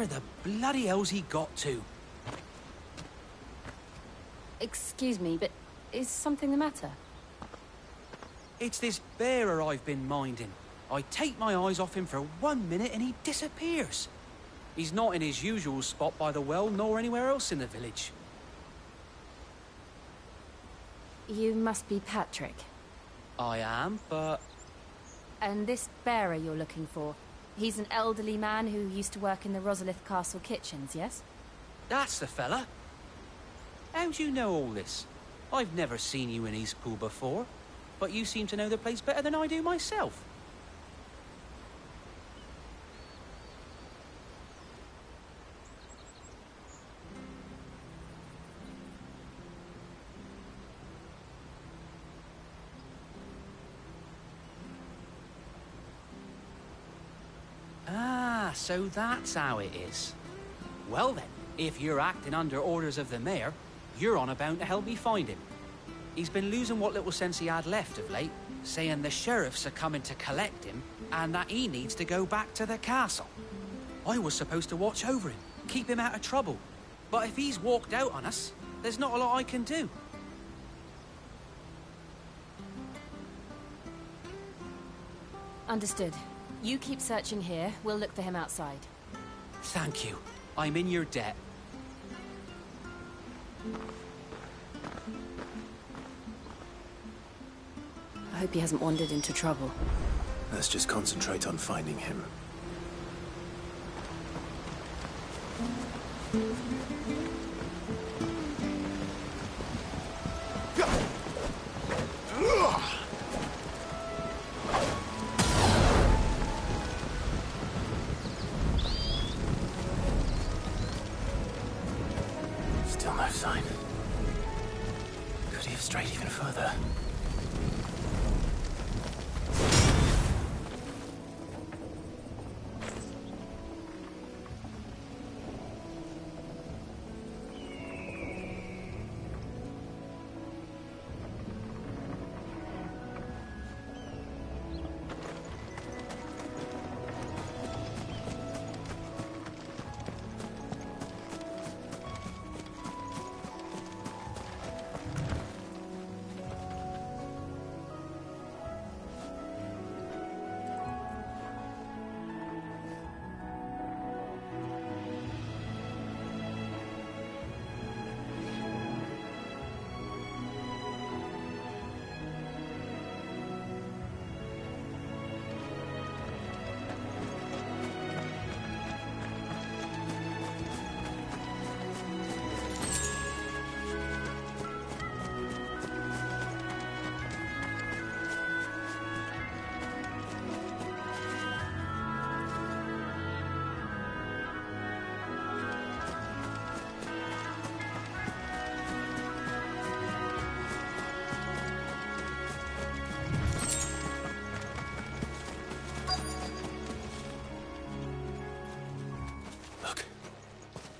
Where the bloody hell's he got to? Excuse me, but is something the matter? It's this bearer I've been minding. I take my eyes off him for 1 minute and he disappears. He's not in his usual spot by the well, nor anywhere else in the village. You must be Patrick. I am, but... And this bearer you're looking for, he's an elderly man who used to work in the Rosalith Castle kitchens, yes? That's the fella. How do you know all this? I've never seen you in Eastpool before, but you seem to know the place better than I do myself. Ah, so that's how it is. Well then, if you're acting under orders of the mayor, you're on about to help me find him. He's been losing what little sense he had left of late, saying the sheriffs are coming to collect him, and that he needs to go back to the castle. I was supposed to watch over him, keep him out of trouble. But if he's walked out on us, there's not a lot I can do. Understood. You keep searching here, we'll look for him outside. Thank you. I'm in your debt. I hope he hasn't wandered into trouble. Let's just concentrate on finding him. Still no sign. Could he have strayed even further?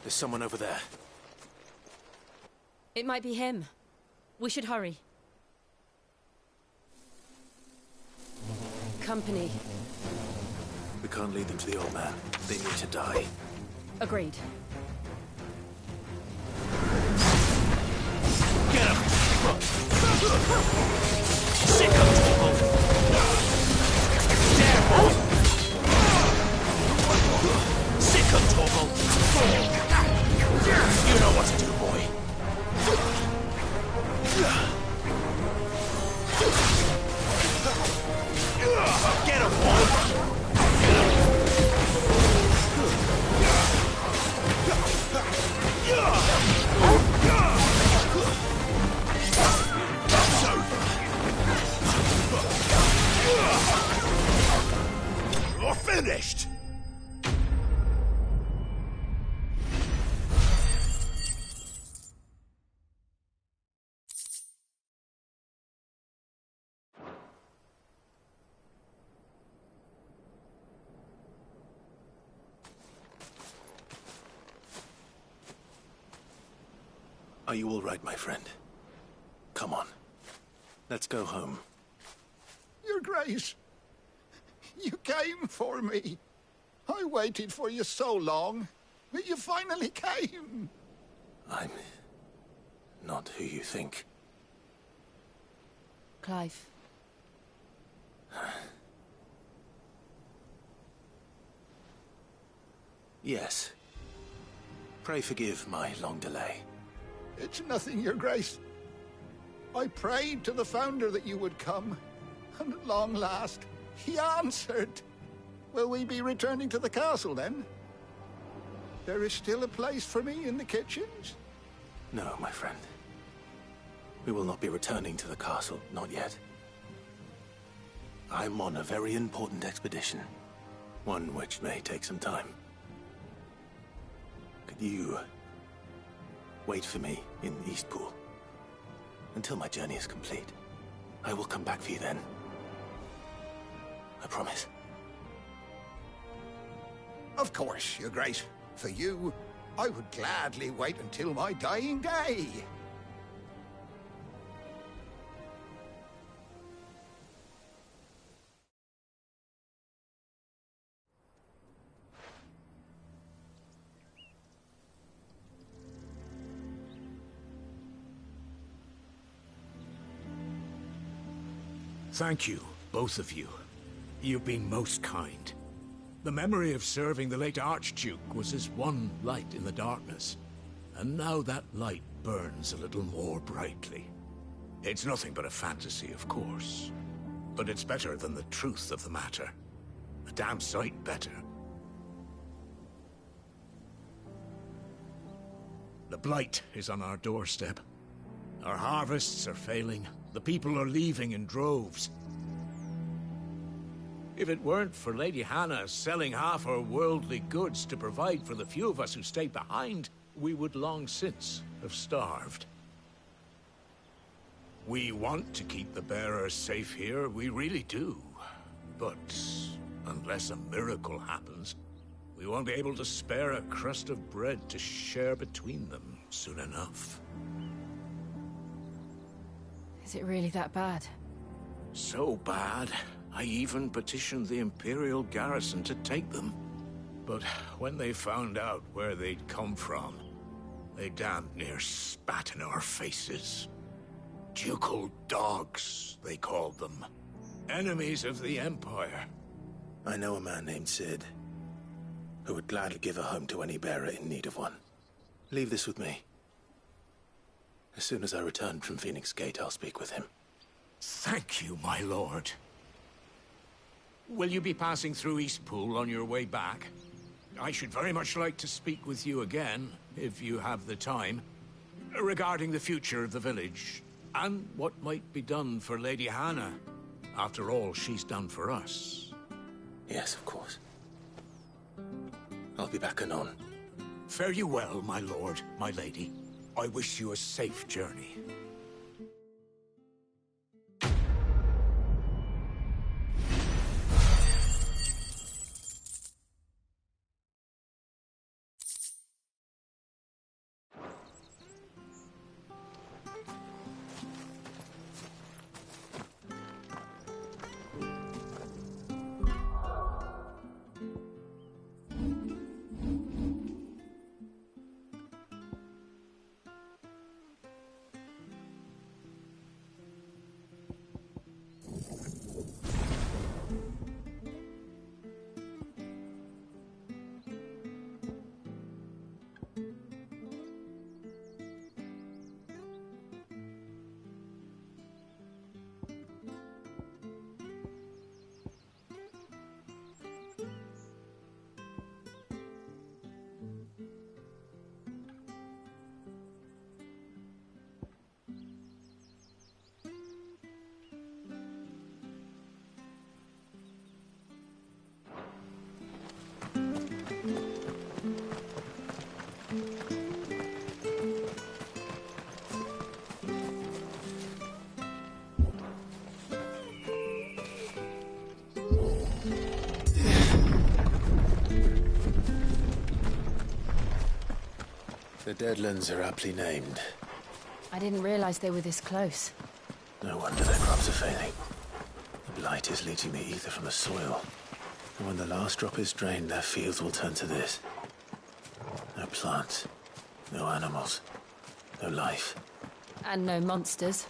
There's someone over there. It might be him. We should hurry. Company. We can't lead them to the old man. They need to die. Agreed. Get him! Sick of trouble! Sick of trouble! You know what to do, boy. Get him, boy! You're finished! Are you all right, my friend? Come on. Let's go home. Your Grace, you came for me. I waited for you so long. But you finally came. I'm not who you think. Clive. Yes. Pray forgive my long delay. It's nothing, Your Grace. I prayed to the Founder that you would come, and at long last, he answered. Will we be returning to the castle, then? There is still a place for me in the kitchens? No, my friend. We will not be returning to the castle, not yet. I'm on a very important expedition. One which may take some time. Could you wait for me in Eastpool until my journey is complete? I will come back for you then. I promise. Of course, Your Grace. For you, I would gladly wait until my dying day. Thank you, both of you. You've been most kind. The memory of serving the late Archduke was as one light in the darkness, and now that light burns a little more brightly. It's nothing but a fantasy, of course, but it's better than the truth of the matter. A damn sight better. The Blight is on our doorstep. Our harvests are failing. The people are leaving in droves. If it weren't for Lady Hannah selling half her worldly goods to provide for the few of us who stayed behind, we would long since have starved. We want to keep the bearers safe here, we really do. But unless a miracle happens, we won't be able to spare a crust of bread to share between them soon enough. Is it really that bad? So bad, I even petitioned the Imperial garrison to take them. But when they found out where they'd come from, they damn near spat in our faces. Ducal dogs, they called them. Enemies of the Empire. I know a man named Cid, who would gladly give a home to any bearer in need of one. Leave this with me. As soon as I return from Phoenix Gate, I'll speak with him. Thank you, my lord. Will you be passing through Eastpool on your way back? I should very much like to speak with you again, if you have the time, regarding the future of the village, and what might be done for Lady Hannah, after all she's done for us. Yes, of course. I'll be back anon. Fare you well, my lord, my lady. I wish you a safe journey. The Deadlands are aptly named. I didn't realize they were this close. No wonder their crops are failing. The Blight is leaching the ether from the soil. And when the last drop is drained, their fields will turn to this. plants, no animals, no life. And no monsters.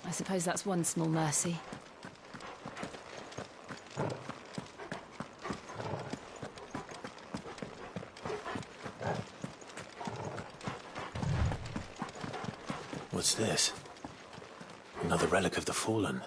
I suppose that's one small mercy. What's this? Another relic of the Fallen.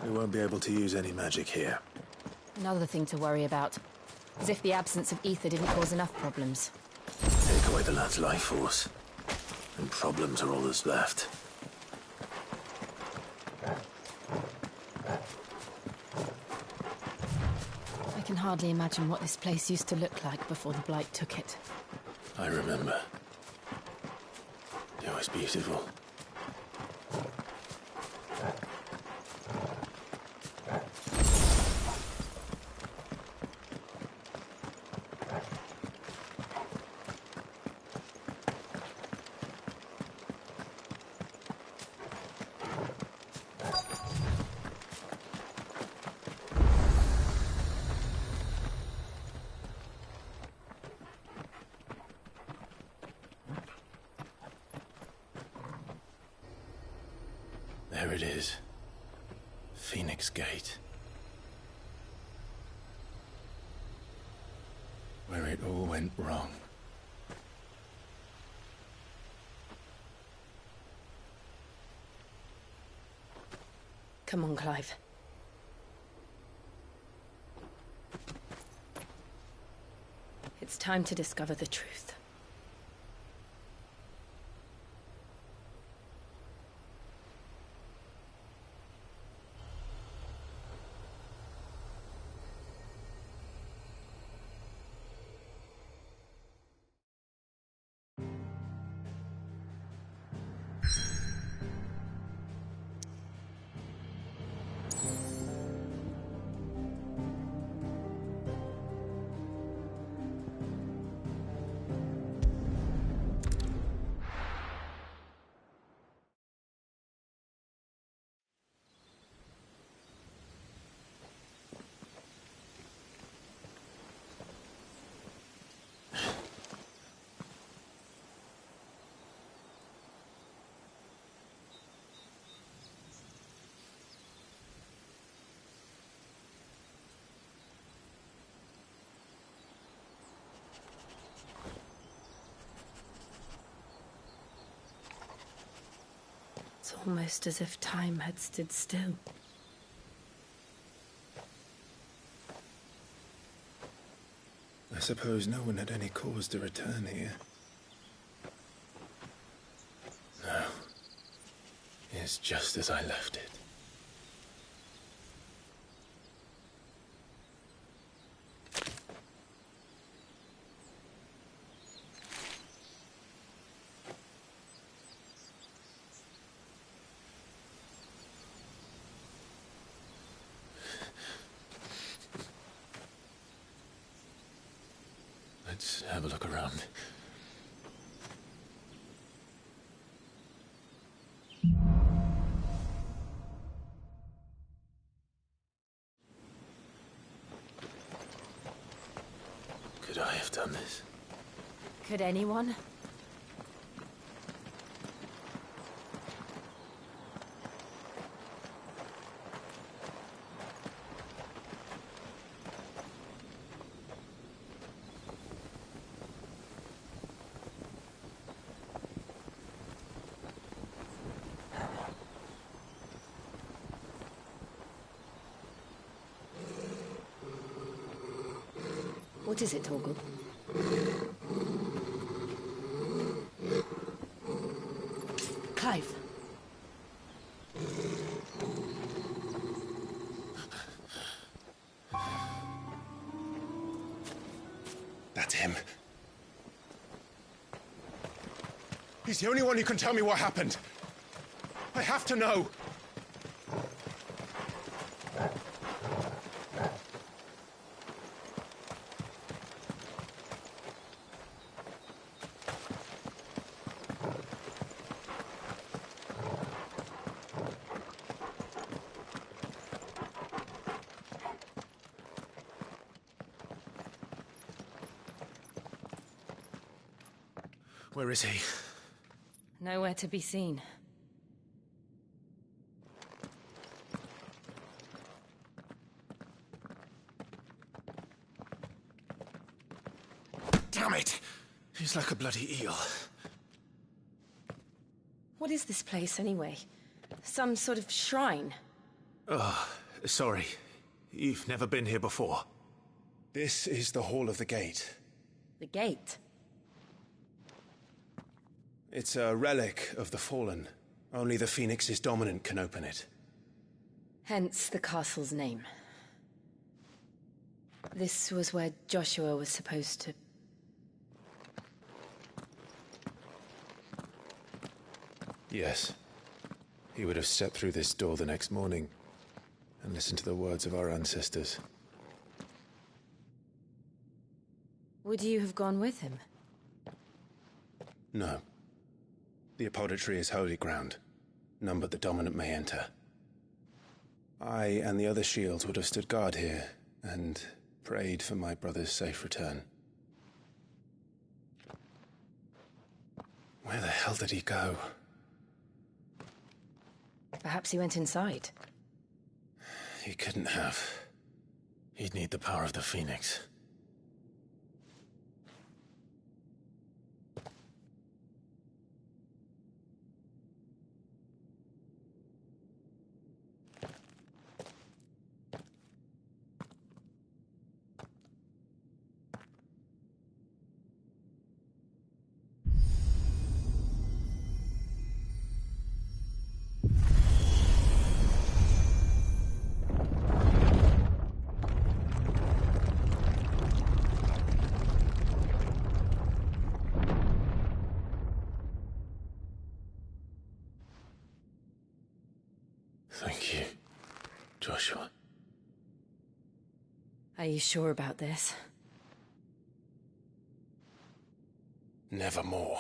We won't be able to use any magic here. Another thing to worry about. As if the absence of ether didn't cause enough problems. Take away the lad's life force, and problems are all that's left. I can hardly imagine what this place used to look like before the Blight took it. I remember. It was beautiful. There it is. Phoenix Gate. Where it all went wrong. Come on, Clive. It's time to discover the truth. It's almost as if time had stood still. I suppose no one had any cause to return here. No. It's just as I left it. Let's have a look around. Could I have done this? Could anyone? What is it, Torgal? Clive. That's him. He's the only one who can tell me what happened. I have to know. Where is he? Nowhere to be seen. Damn it! He's like a bloody eel. What is this place, anyway? Some sort of shrine? Oh, sorry. You've never been here before. This is the Hall of the Gate. The gate? It's a relic of the Fallen. Only the Phoenix's dominant can open it. Hence the castle's name. This was where Joshua was supposed to... Yes. He would have stepped through this door the next morning and listened to the words of our ancestors. Would you have gone with him? No. The Apodatory is holy ground. None but the dominant may enter. I and the other shields would have stood guard here and prayed for my brother's safe return. Where the hell did he go? Perhaps he went inside. He couldn't have. He'd need the power of the Phoenix. Thank you, Joshua. Are you sure about this? Nevermore.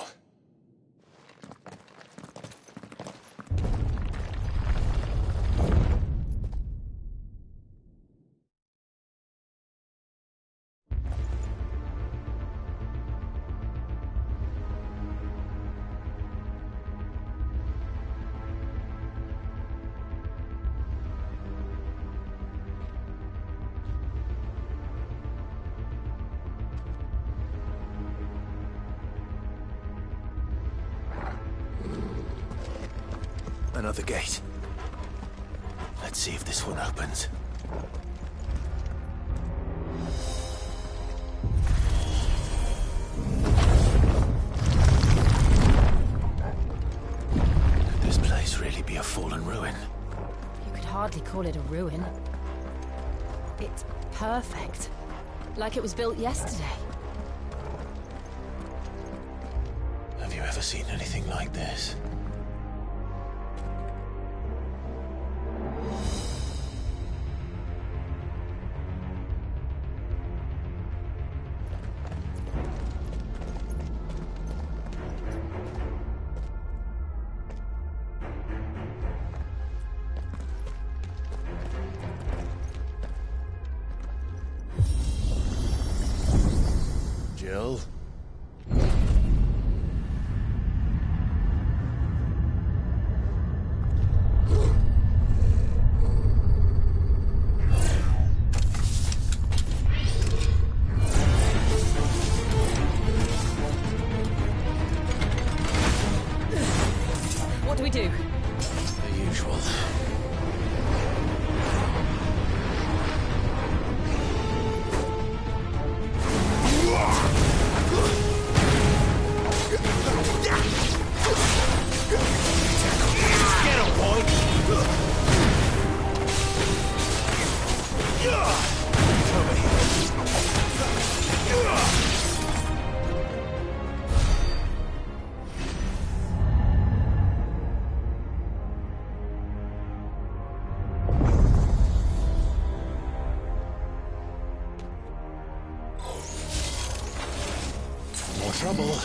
Another gate. Let's see if this one opens. Could this place really be a fallen ruin? You could hardly call it a ruin. It's perfect. Like it was built yesterday. Have you ever seen anything like this? Jill? What do we do? The usual. Get him, boy! Over here. More trouble.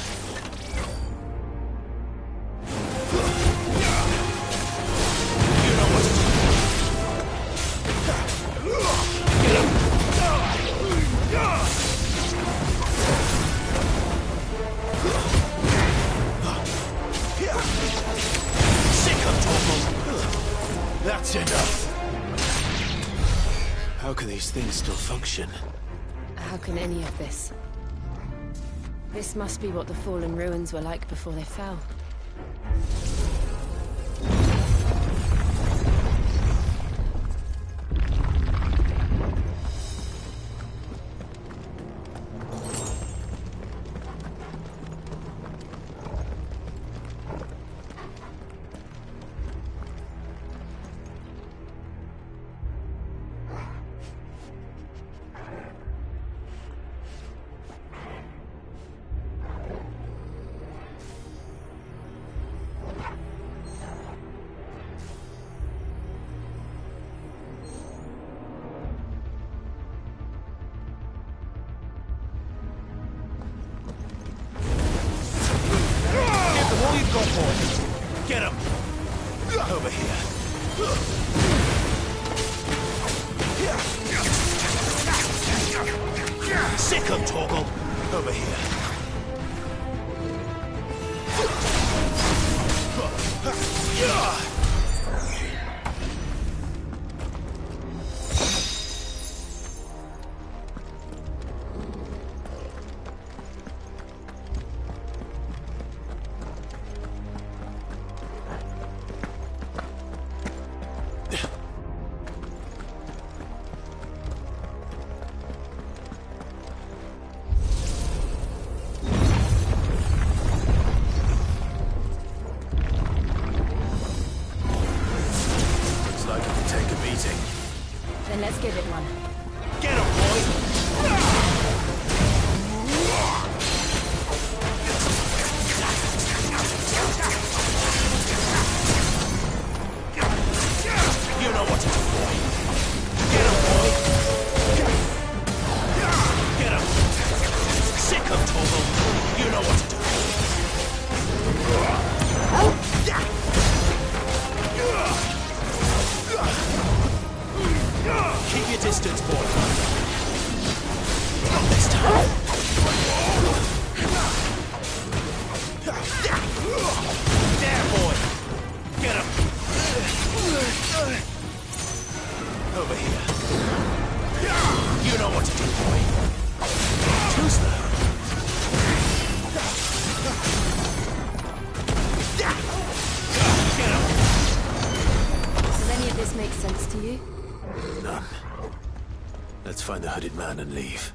How can these things still function? How can any of this? This must be what the fallen ruins were like before they fell. Get him! Over here. Sick him, Torgal! Over here. Then let's give it one. Get him, boy! You know what to do, boy. Get him, boy! Get him! Sick him, Torgal! You know what to do. Keep your distance, boy. Not this time. There, boy. Get him. Over here. You know what to do, boy. Too slow. Get him. Does any of this make sense to you? None. Let's find the hooded man and leave.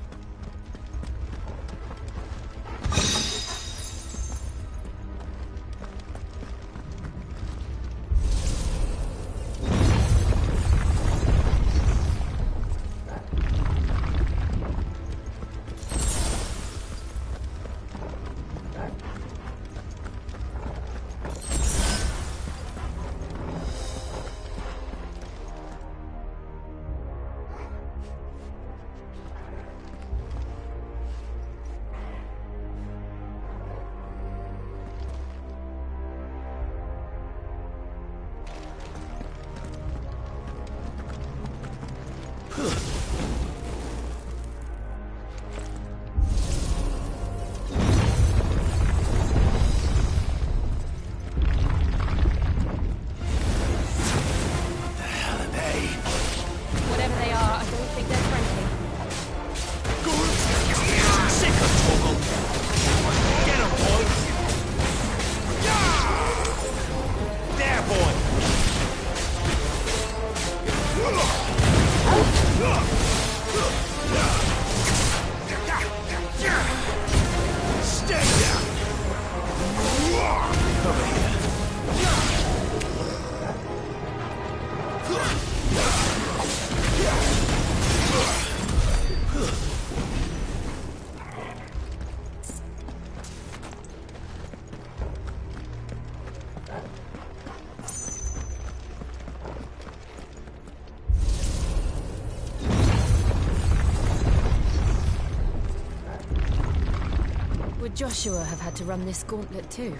Would Joshua have had to run this gauntlet too?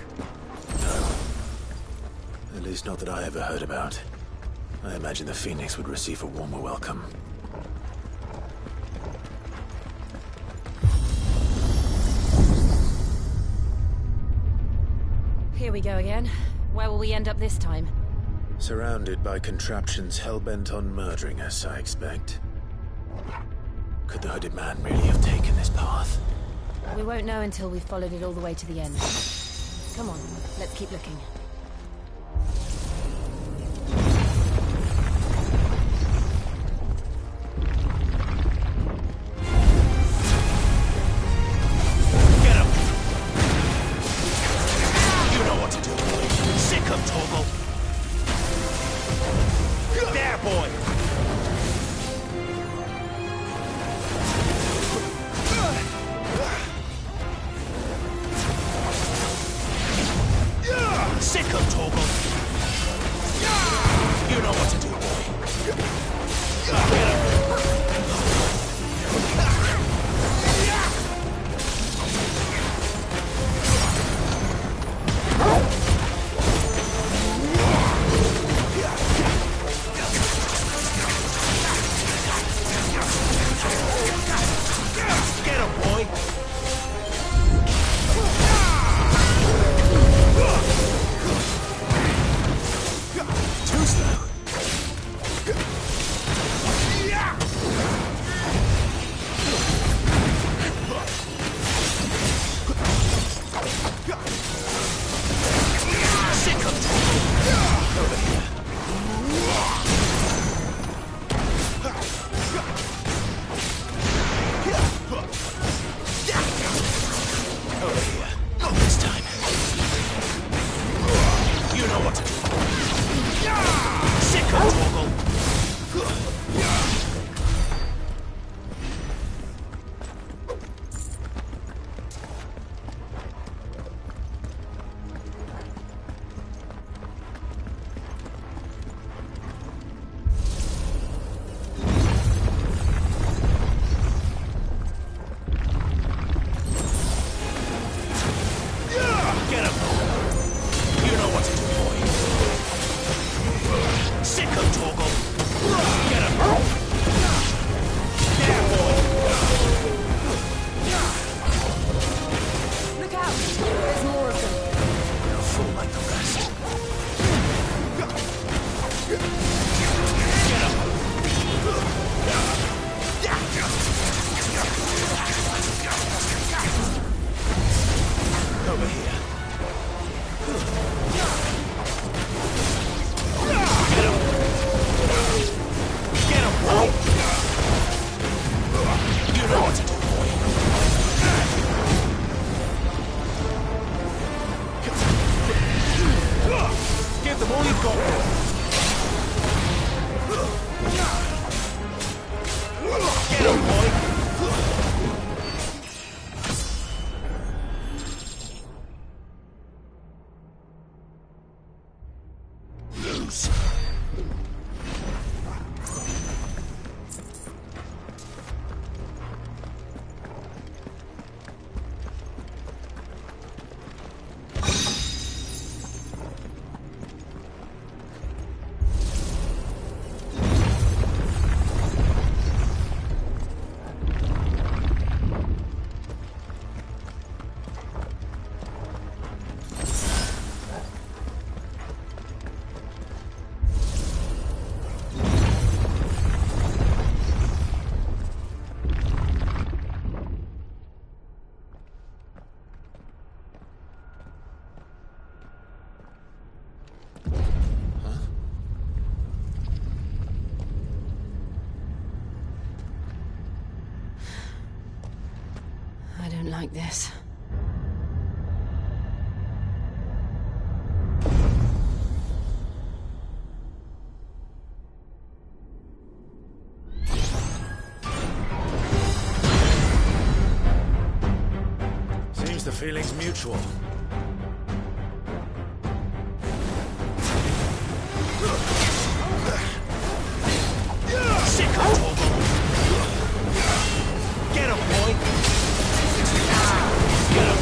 No. At least not that I ever heard about. I imagine the Phoenix would receive a warmer welcome. Here we go again. Where will we end up this time? Surrounded by contraptions hell-bent on murdering us, I expect. Could the hooded man really have taken this path? We won't know until we've followed it all the way to the end. Come on, let's keep looking. Get him! You know what to do, boy. Sick of Torgal. There, boy! Sick of Torgal. You know what to do, boy. Get him! Get him, boy! Too slow. Sick of Torgal. Over here. Over here. Not this time. You know what to do. Sick of Torgal. Get him! You know what to do, boy. Sick of Torgal. Get him! There, boy! Look out! There's more of them. You're a fool like the rest. Get him! Over here. Get him! Get him, boy! You know what to do, boy. Give them all you've got. Get him, boy! Lose. I don't like this. Seems the feeling's mutual. Sick of Torgal. Get him, boy! Get him!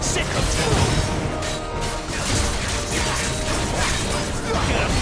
Sick of Torgal. Get him!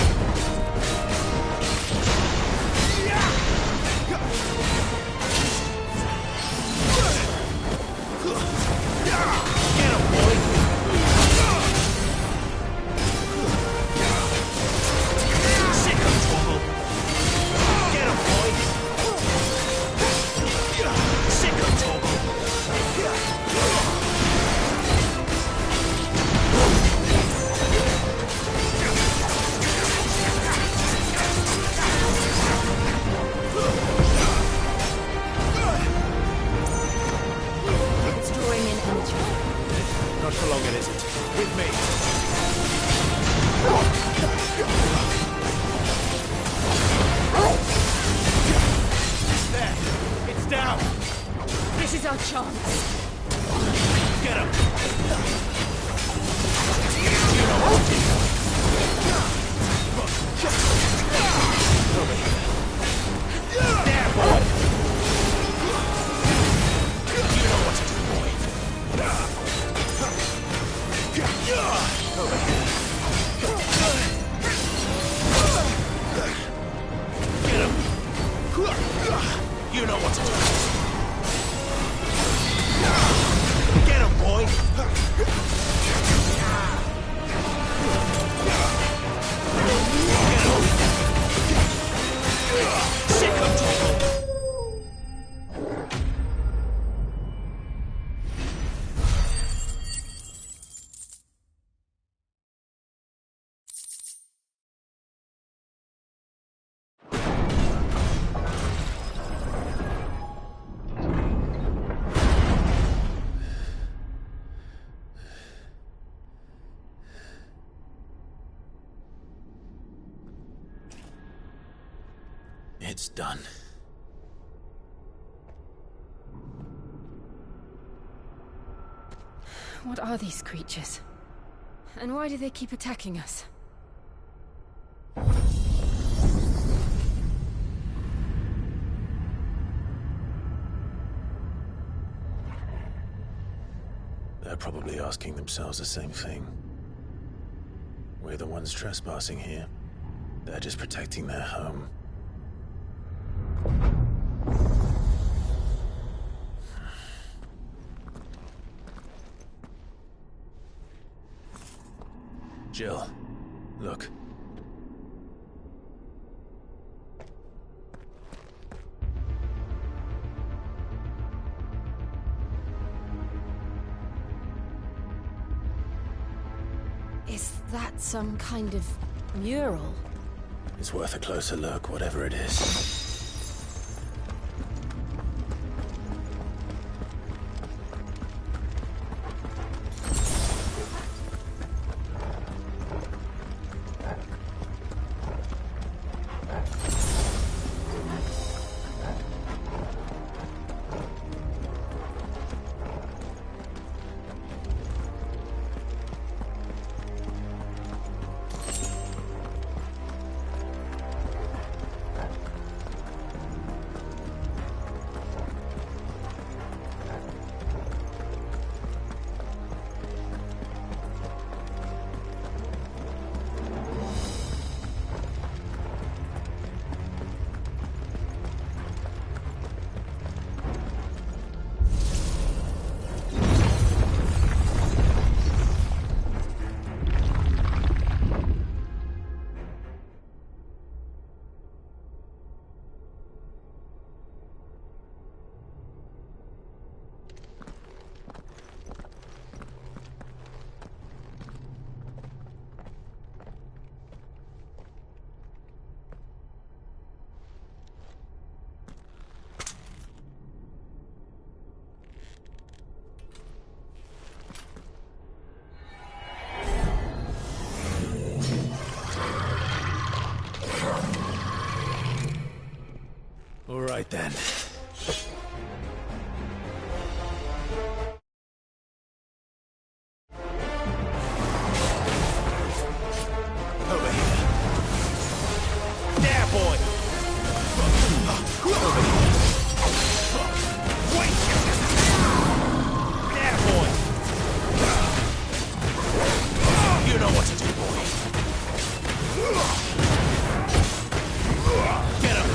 It's done. What are these creatures? And why do they keep attacking us? They're probably asking themselves the same thing. We're the ones trespassing here. They're just protecting their home. Jill, look. Is that some kind of mural? It's worth a closer look, whatever it is. All right then. Over here. There, boy. Over here. Wait. There, boy. You know what to do, boy. Get him.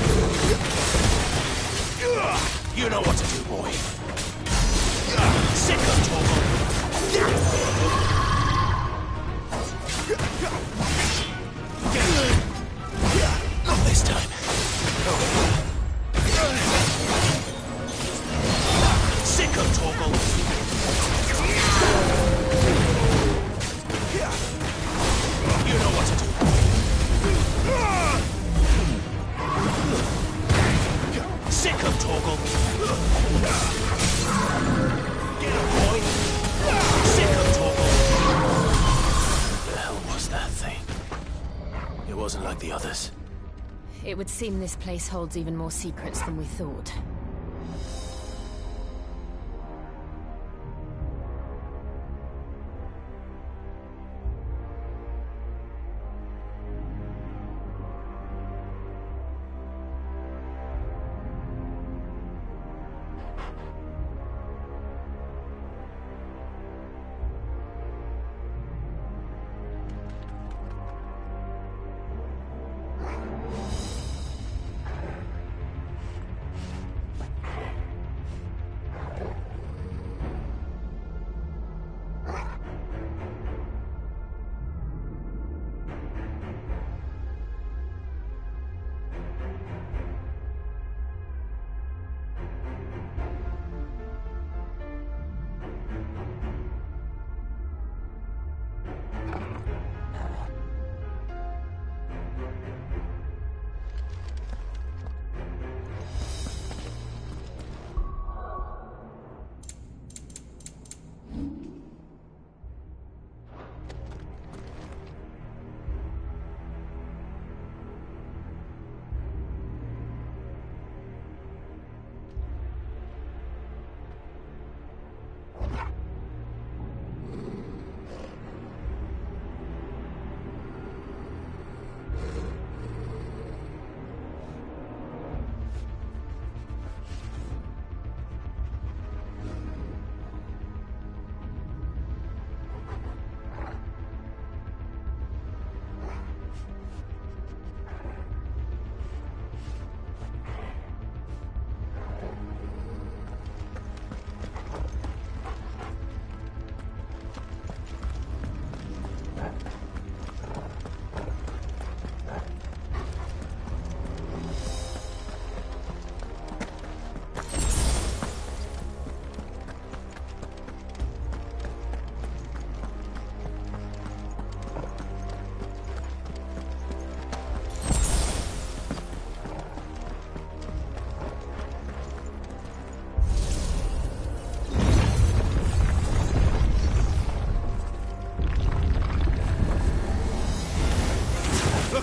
You know what to do, boy. Sick of Torgal. Not this time. Sick of Torgal. You know what to do. Sick of Torgal. Get him, boy. Sick of Torgal. What the hell was that thing? It wasn't like the others. It would seem this place holds even more secrets than we thought.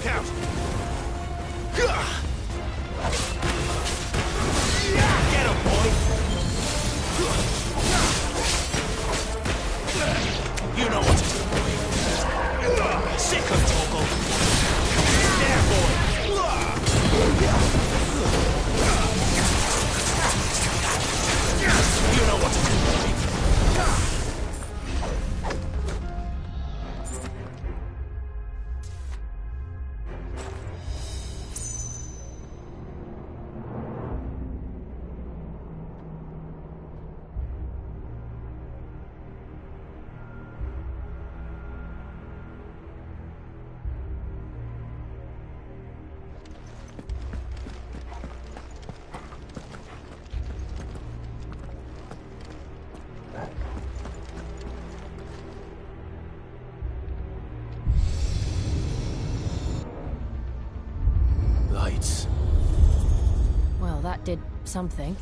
Look out! Get him, boy! You know what to do, boy. Sick of Torgal. There, boy. You know what to do, boy. Lights. Well, that did something.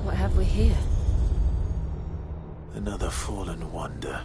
What have we here? Another fallen wonder.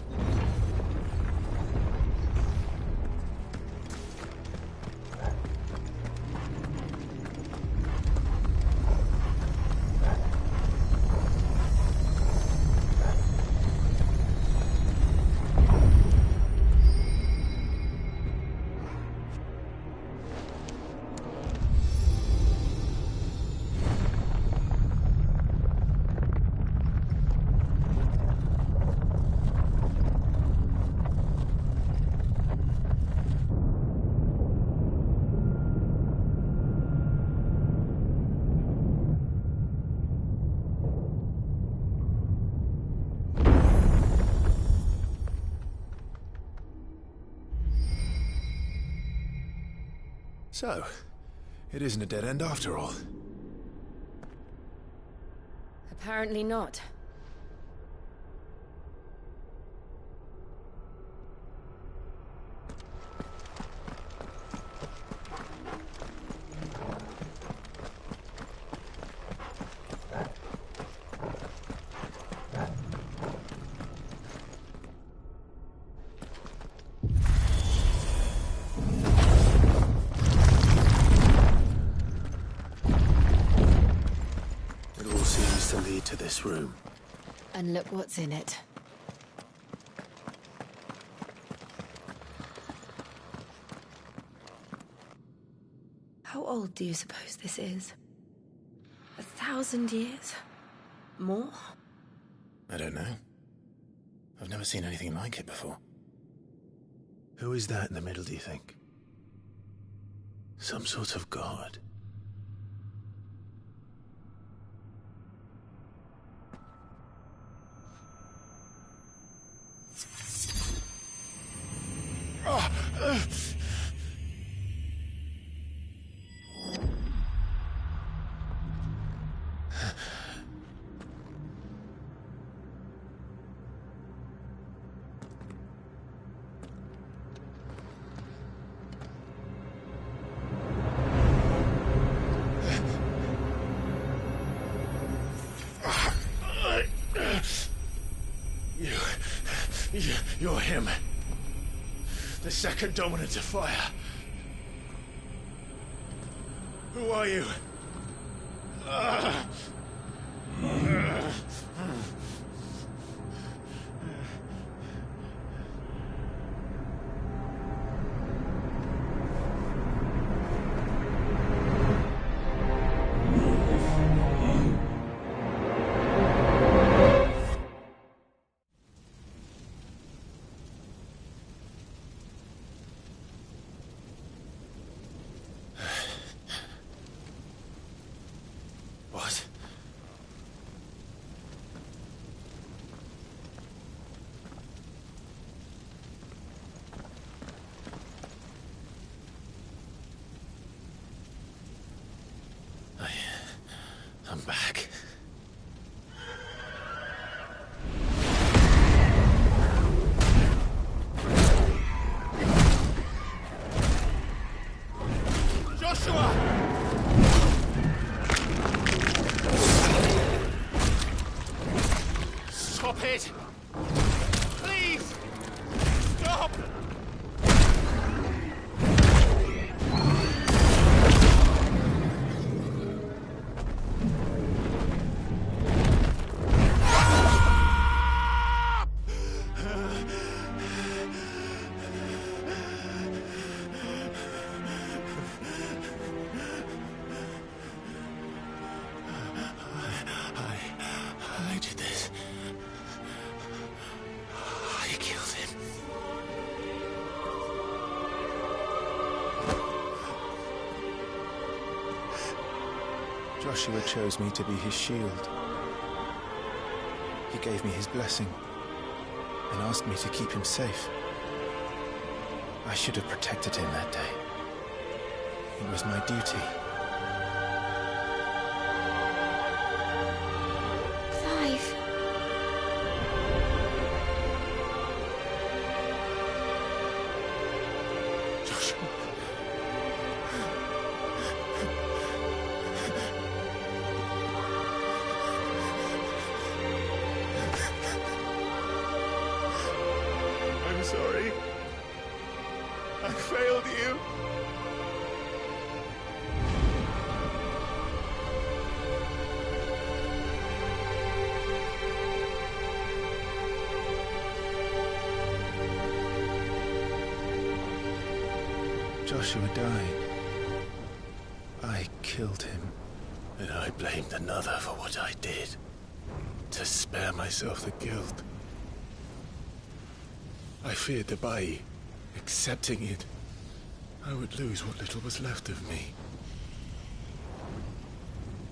So, it isn't a dead end after all. Apparently not. To lead to this room. And look what's in it. How old do you suppose this is? 1,000 years? More? I don't know. I've never seen anything like it before. Who is that in the middle, do you think? Some sort of god? You're him. The second dominant of fire. Who are you? What? I'm back. Joshua! Stop it! Please! Stop! I did this. I killed him. Joshua chose me to be his shield. He gave me his blessing and asked me to keep him safe. I should have protected him that day. It was my duty. Clive. Joshua. I'm sorry. I failed you. Joshua died. I killed him. And I blamed another for what I did. To spare myself the guilt. I feared that by accepting it, I would lose what little was left of me.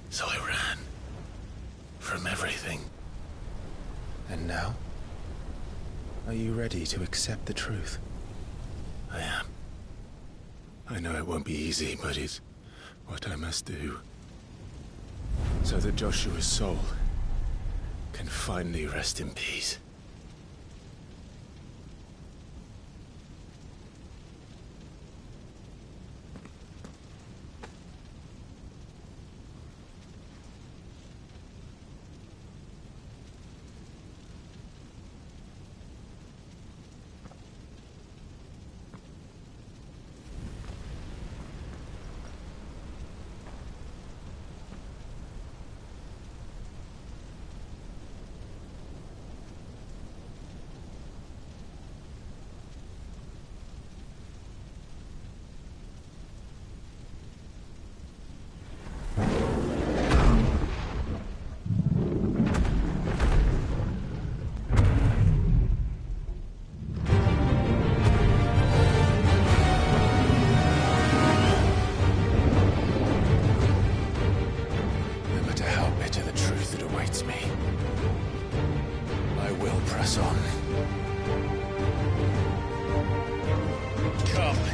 So I ran. From everything. And now? Are you ready to accept the truth? I am. I know it won't be easy, but it's what I must do. So that Joshua's soul can finally rest in peace.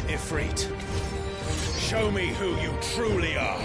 Ifrit. Show me who you truly are.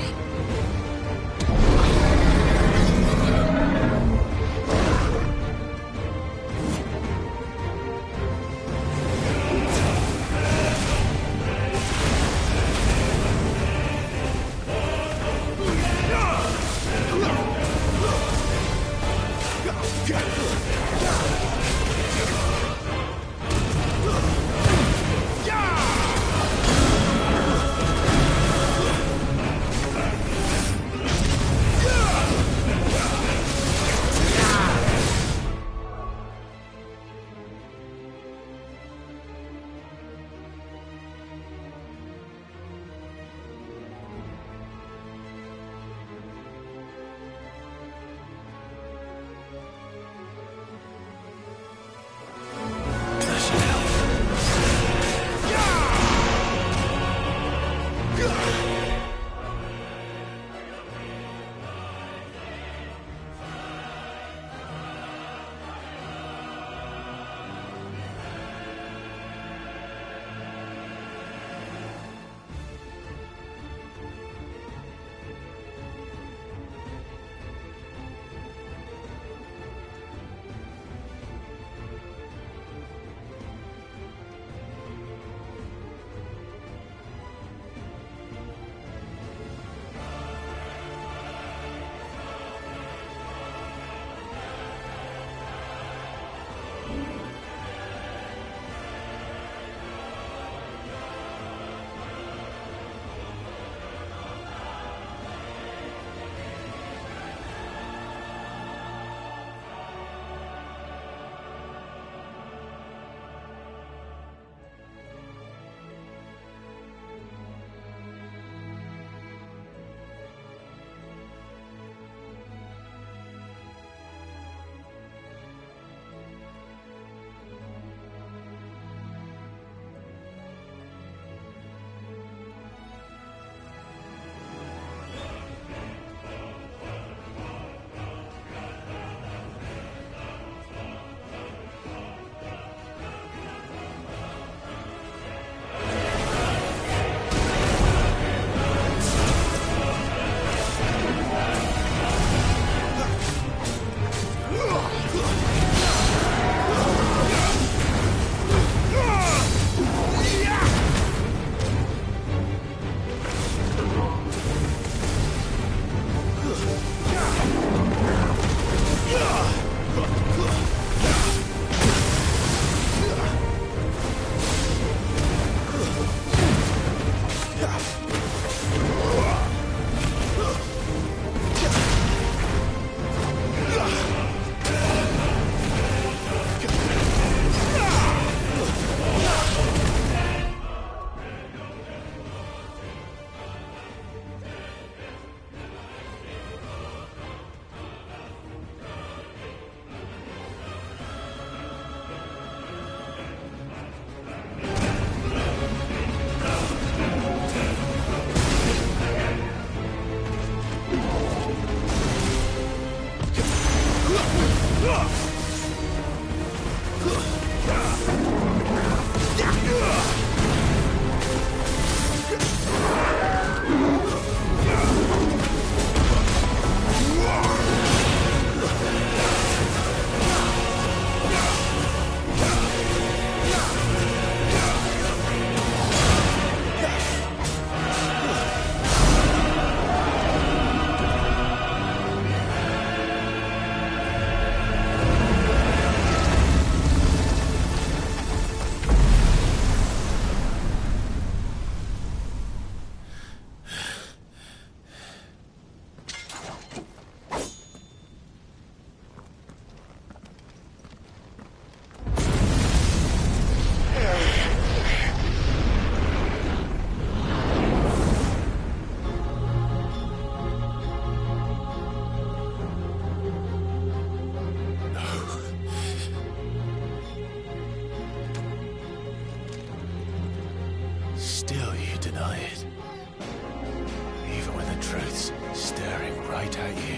right at you.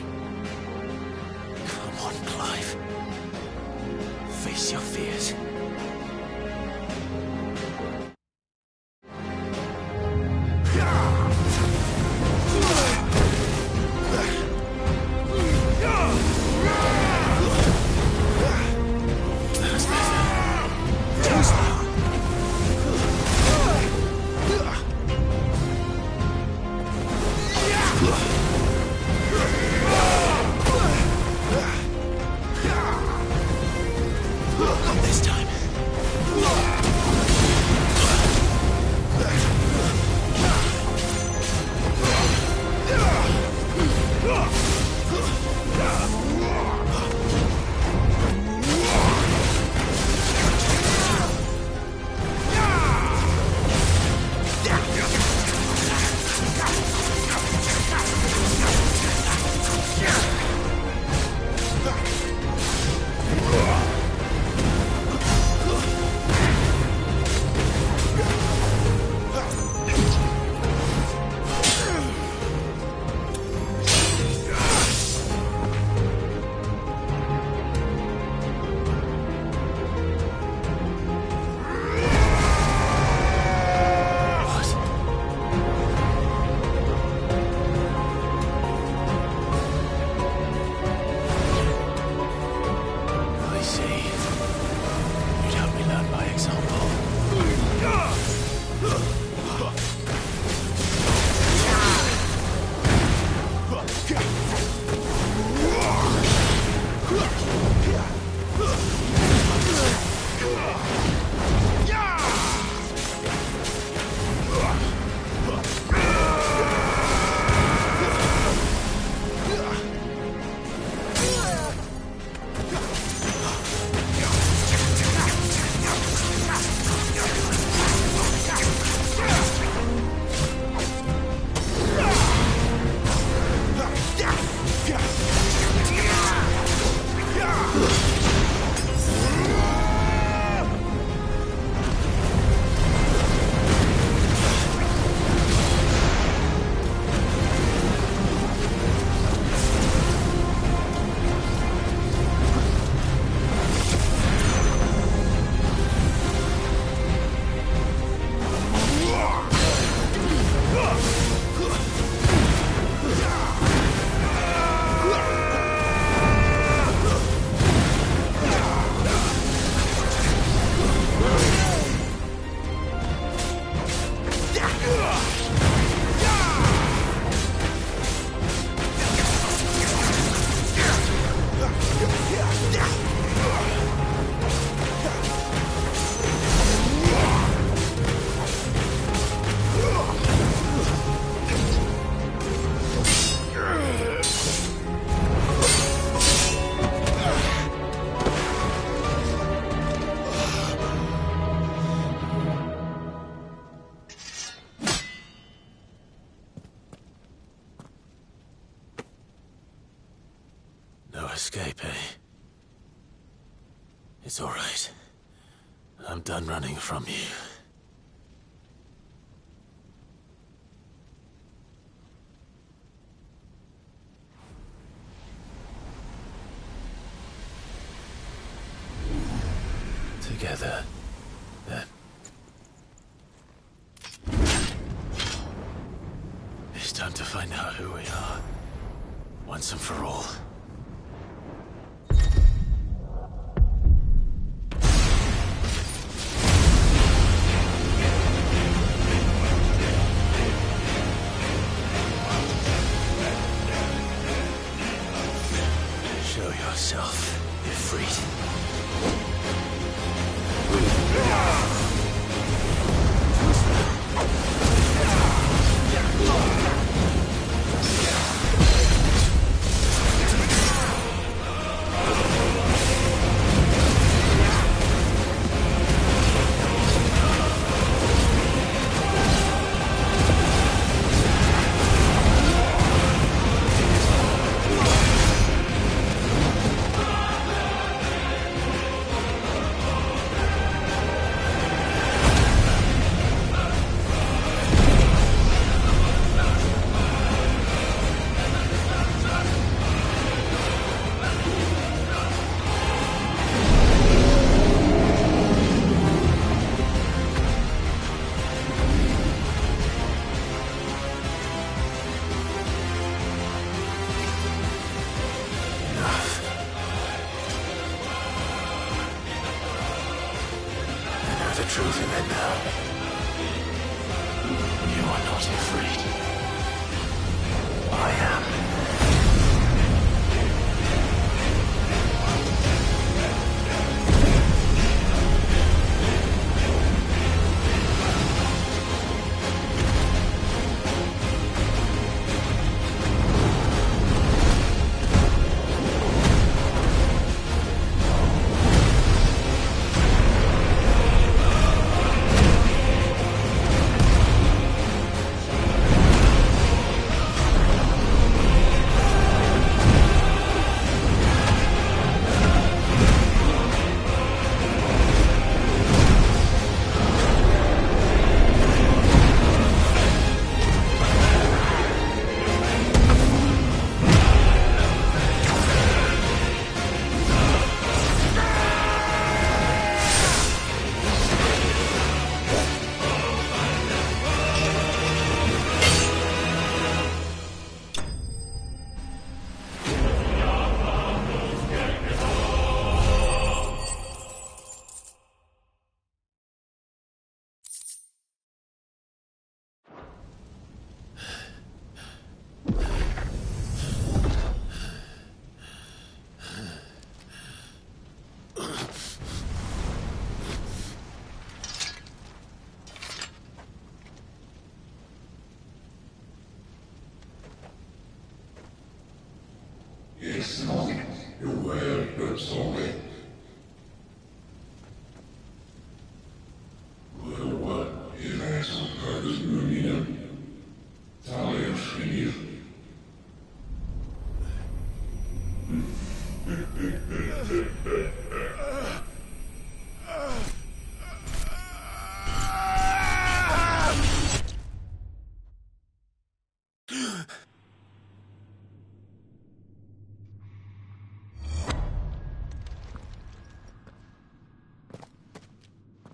Come on, Clive. Face your fears. This time. Escape, eh? It's all right. I'm done running from you. Together, then. It's time to find out who we are, once and for all. Show yourself, Ifrit. truth in it now. You are not afraid. I am.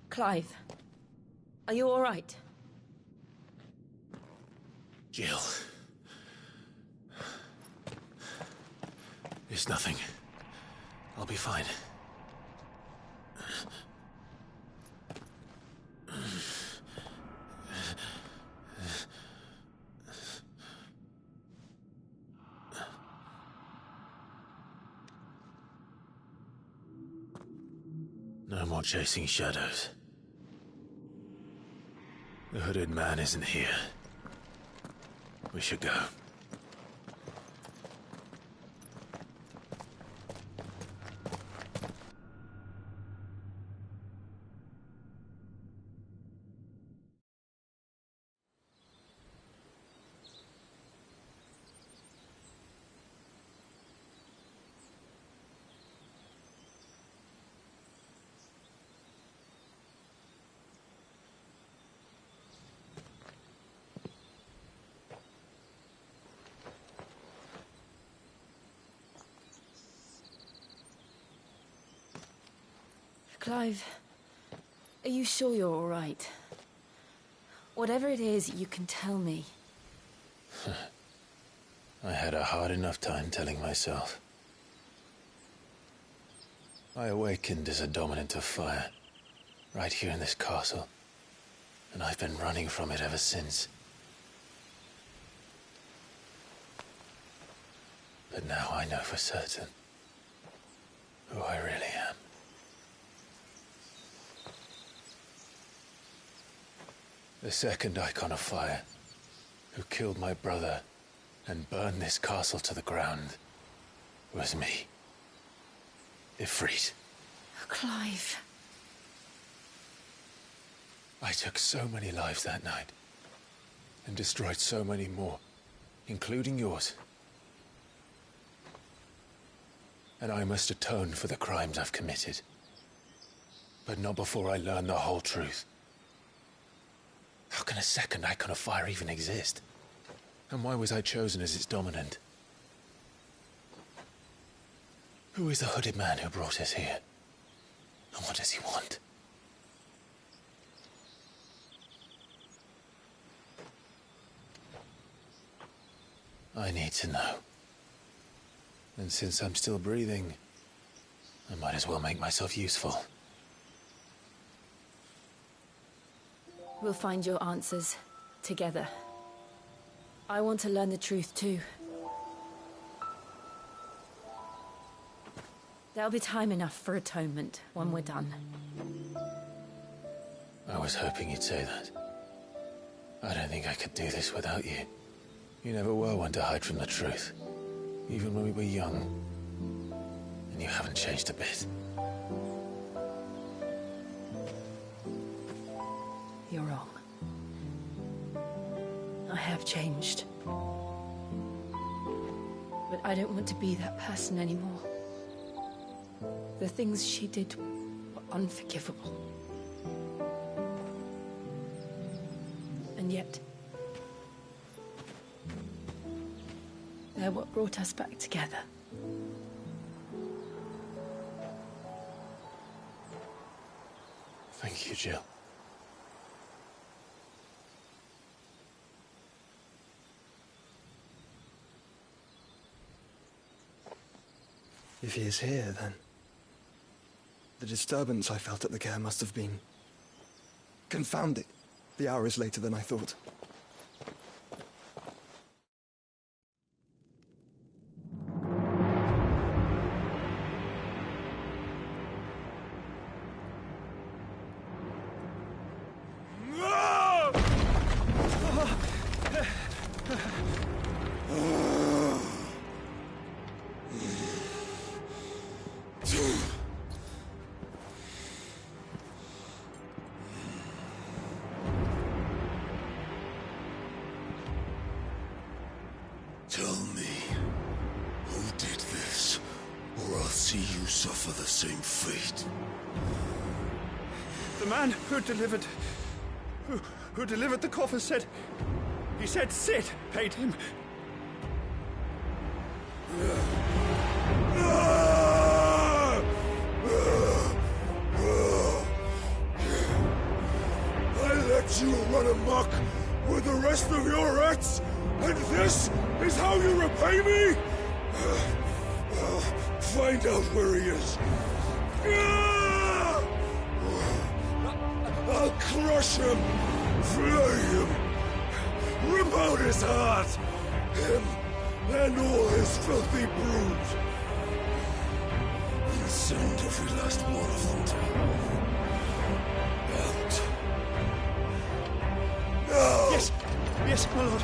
Clive, are you all right? Jill. It's nothing. I'll be fine. No more chasing shadows. The hooded man isn't here. We should go. Clive, are you sure you're all right? Whatever it is, you can tell me. I had a hard enough time telling myself. I awakened as a dominant of fire, right here in this castle, and I've been running from it ever since. But now I know for certain who I really am. The second Icon of Fire, who killed my brother and burned this castle to the ground, was me. Ifrit. Clive. I took so many lives that night, and destroyed so many more, including yours. And I must atone for the crimes I've committed. But not before I learn the whole truth. How can a second Icon of Fire even exist? And why was I chosen as its dominant? Who is the hooded man who brought us here? And what does he want? I need to know. And since I'm still breathing, I might as well make myself useful. We'll find your answers together. I want to learn the truth too. There'll be time enough for atonement when we're done. I was hoping you'd say that. I don't think I could do this without you. You never were one to hide from the truth. Even when we were young. And you haven't changed a bit. You're wrong. I have changed. But I don't want to be that person anymore. The things she did were unforgivable. And yet, they're what brought us back together. Thank you, Jill. If he is here, then the disturbance I felt at the care must have been confounding. The hour is later than I thought. Tell me, who did this, or I'll see you suffer the same fate. The man who delivered the coffin said... He said Cid paid him. I let you run amok with the rest of your rats, and this is how you repay me? Find out where he is. I'll crush him, flay him, rip out his heart, him and all his filthy brood, and send every last one of them to out. Now! Yes, yes, my lord.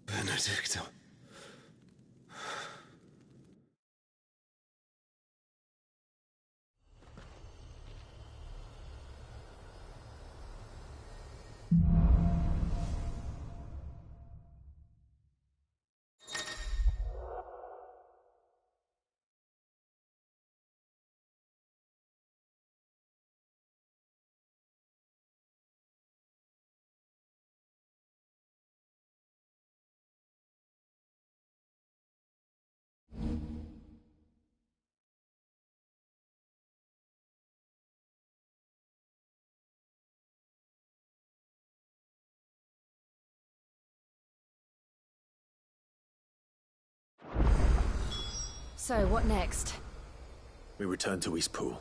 Benedicta. So, what next? We return to Eastpool.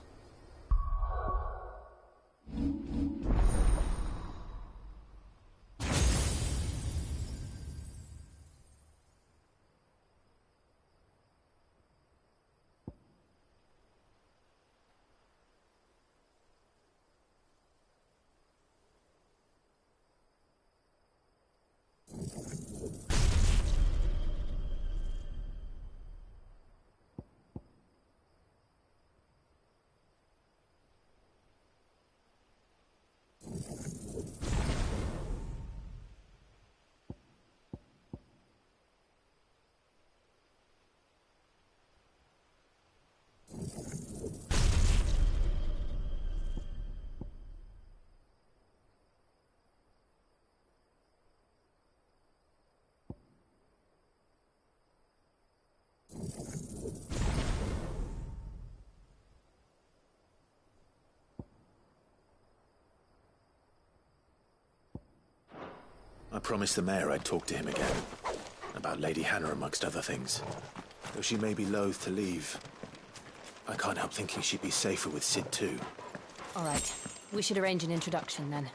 I promised the mayor I'd talk to him again. About Lady Hannah, amongst other things. Though she may be loath to leave, I can't help thinking she'd be safer with Cid too. All right. We should arrange an introduction then.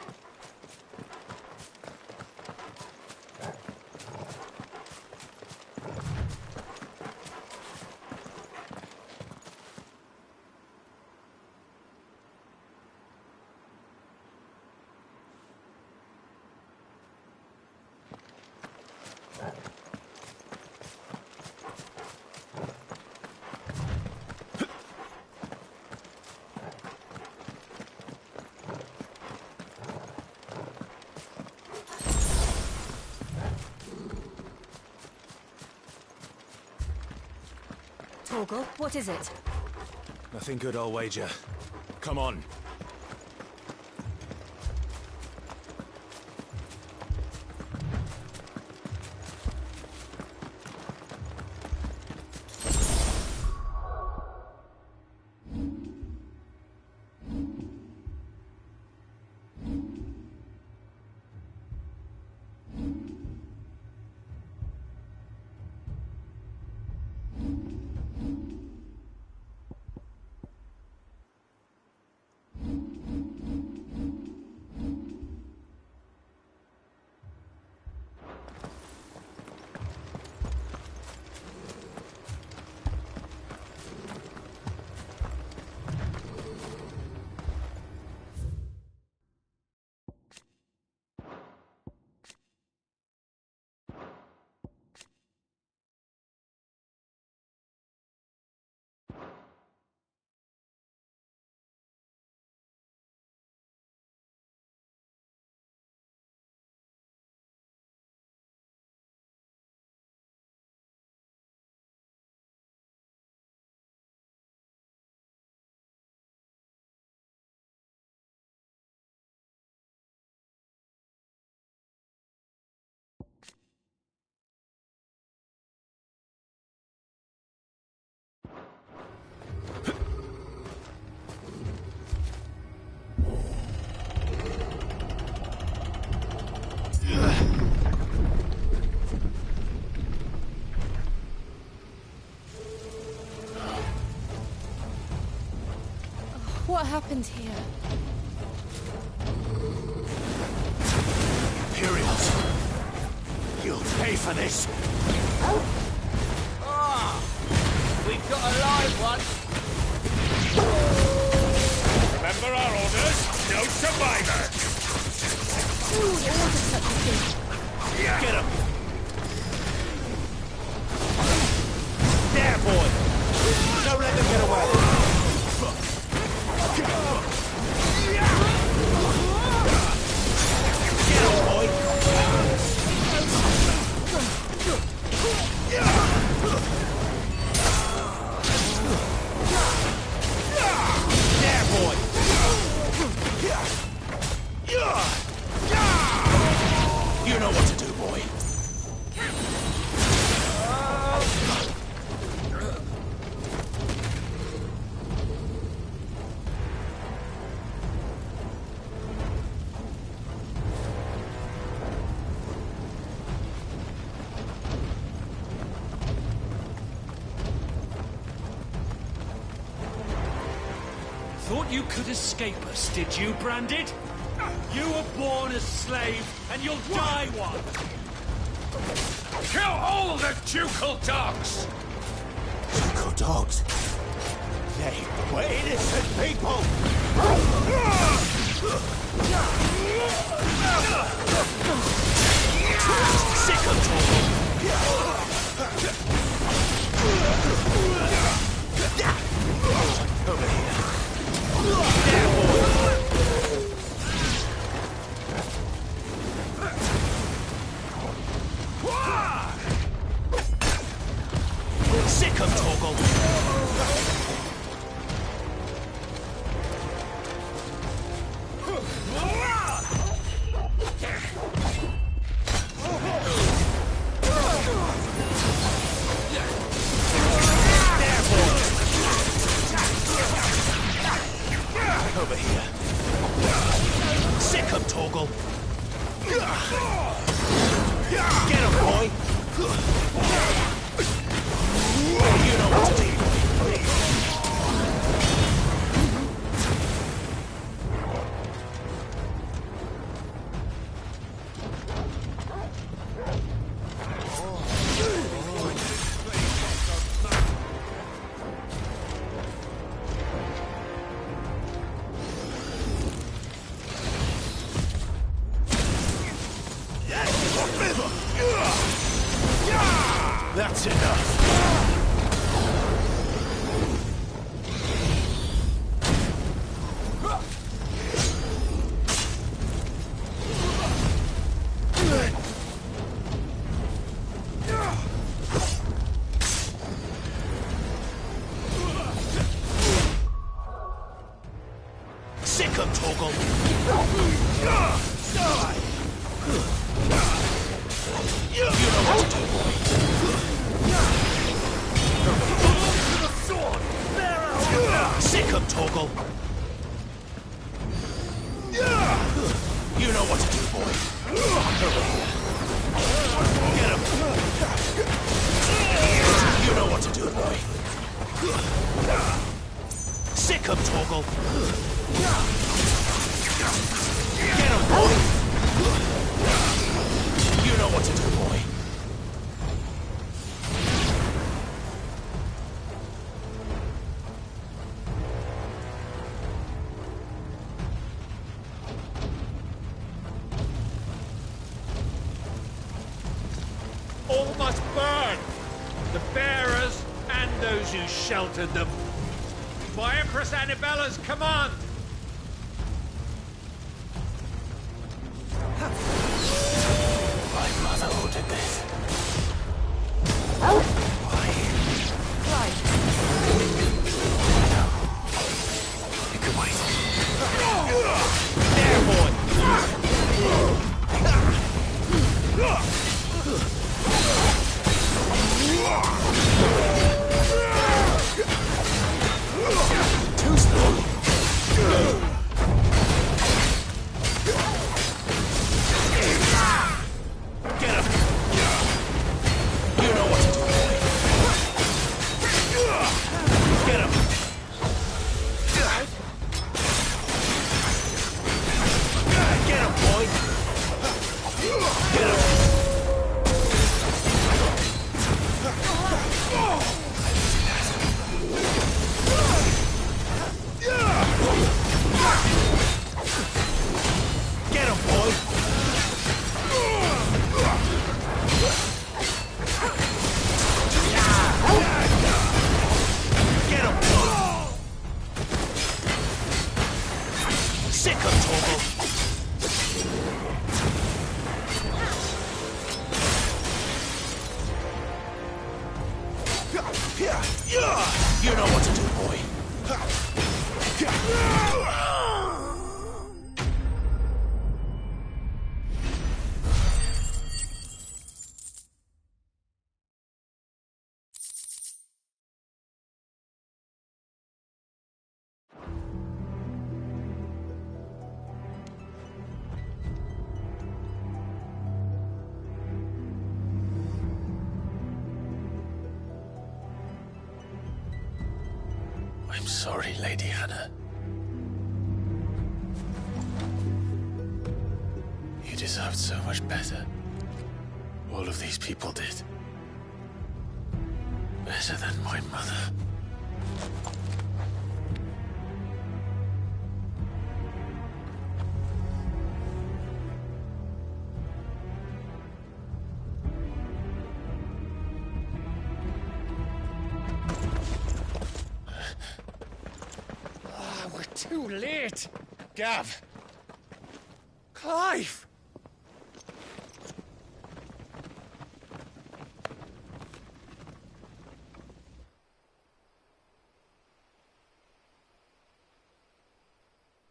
Torgal, what is it? Nothing good, I'll wager. Come on. What happened here? Imperials! You'll pay for this! We've got a live one. Remember our orders? No survivor! Who would order such a thing? Get him! There, boy! Don't let them get away! Get him, boy! There, boy! You know what to do, boy. Thought you could escape us, did you, Branded? You were born a slave, and you'll die one! Kill all the ducal dogs! Ducal dogs? They were innocent people! Sick of over here. There, boy! Sick of Torgal! Over here. Sick of Torgal! Get him, boy! You know what to do. That's enough. Sick him, Torgal. You know what to do, boy. Sick him, Torgal. You know what to do, boy. Get him. You know what to do, boy. Sick him, Torgal. Get him, boy. You know what to do, boy. All must burn! The bearers and those who sheltered them. By Empress Annibella's command! My mother ordered this. You can wait. There, boy! Too slow. Get him. You know what to do, boy. Get him. Get him, boy. Get him. Get him, boy! Get him, boy! Sick him, Torgal! You know what to do, boy! I'm sorry, Lady Hannah. You deserved so much better. All of these people did. Better than my mother. Too late! Gav! Clive!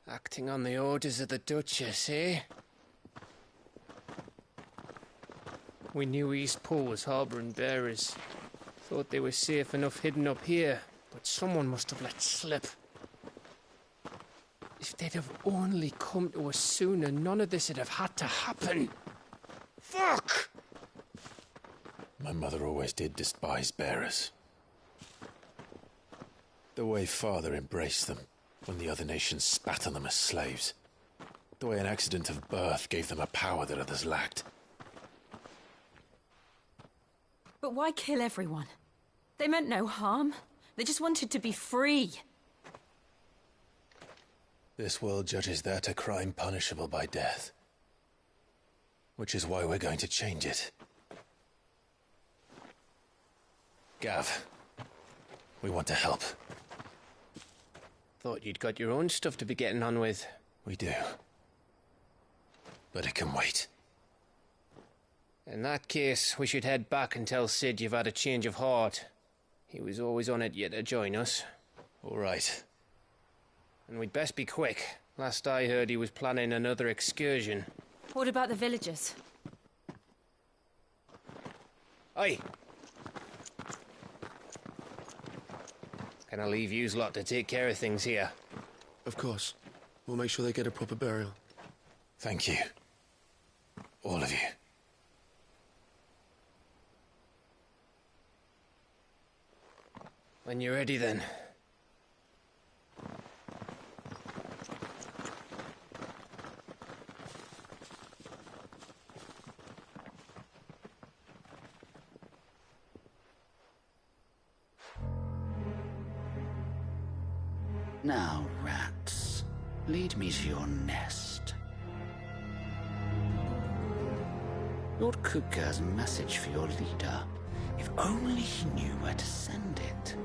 Acting on the orders of the Duchess, eh? We knew Eastpool was harbouring bearers. Thought they were safe enough hidden up here, but someone must have let slip. If they'd have only come to us sooner, none of this would have had to happen. Fuck! My mother always did despise bearers. The way Father embraced them when the other nations spat on them as slaves. The way an accident of birth gave them a power that others lacked. But why kill everyone? They meant no harm. They just wanted to be free. This world judges that a crime punishable by death. Which is why we're going to change it. Gav, we want to help. Thought you'd got your own stuff to be getting on with. We do. But it can wait. In that case, we should head back and tell Cid you've had a change of heart. He was always on it yet to join us. All right. And we'd best be quick. Last I heard, he was planning another excursion. What about the villagers? Aye. Can I leave yous lot to take care of things here? Of course. We'll make sure they get a proper burial. Thank you. All of you. When you're ready, then. Now, rats, lead me to your nest. Lord Kupka has a message for your leader. If only he knew where to send it.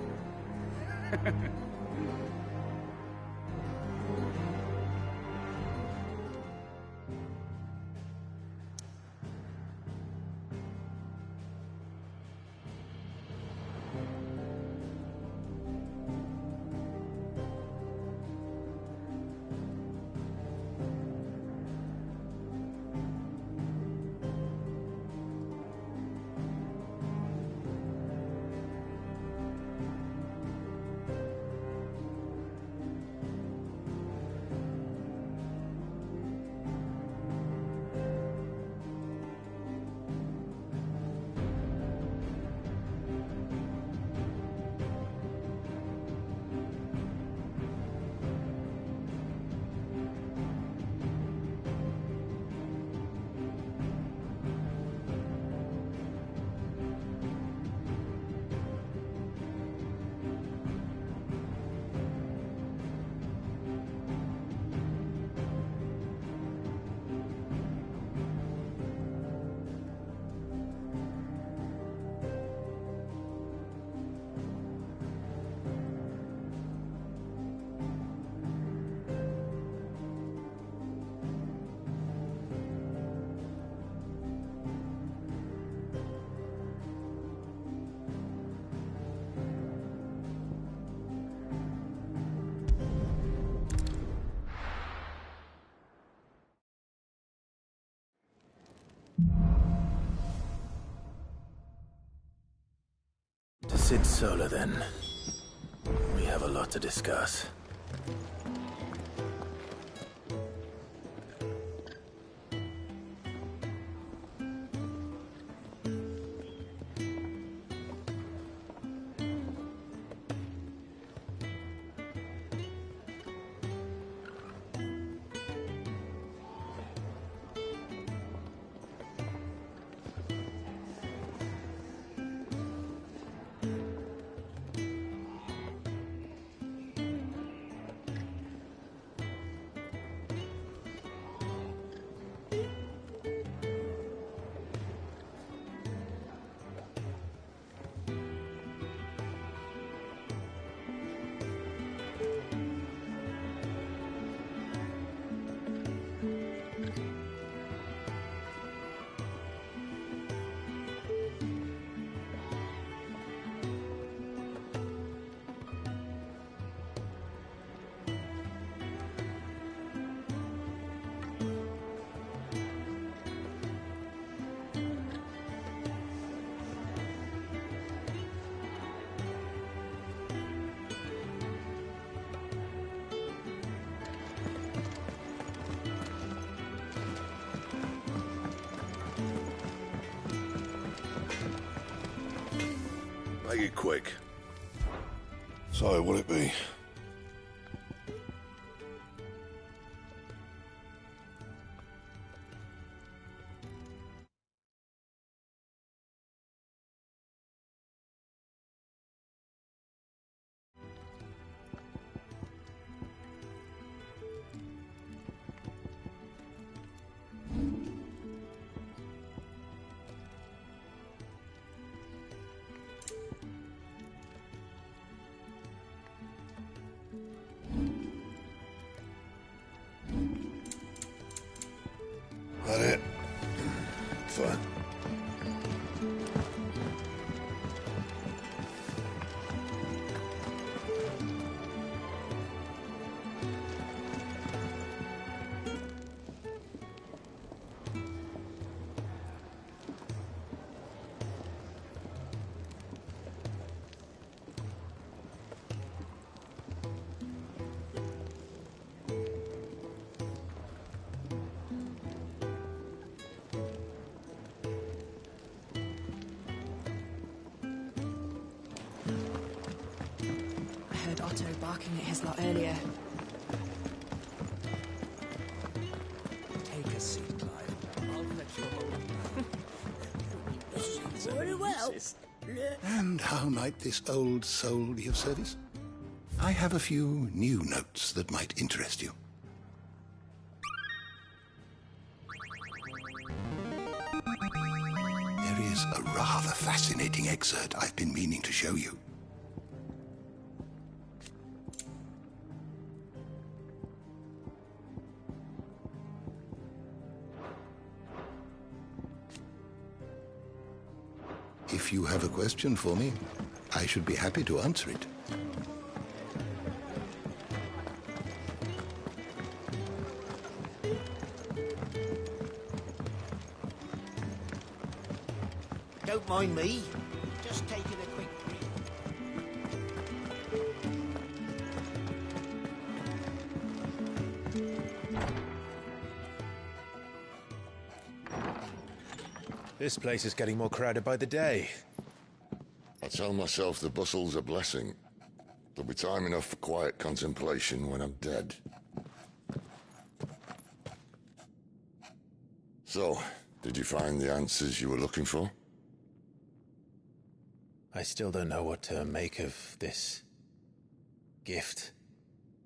To Cid Solar, then. We have a lot to discuss. Make it quick. So, will it be? That it? Fine. Otto barking at his lot earlier. Take a seat, Clive. I'll let you Very well. And how might this old soul be of service? I have a few new notes that might interest you. There is a rather fascinating excerpt I've been meaning to show you. If you have a question for me, I should be happy to answer it. Don't mind me. Just taking a quick break. This place is getting more crowded by the day. I tell myself the bustle's a blessing. There'll be time enough for quiet contemplation when I'm dead. So, did you find the answers you were looking for? I still don't know what to make of this gift,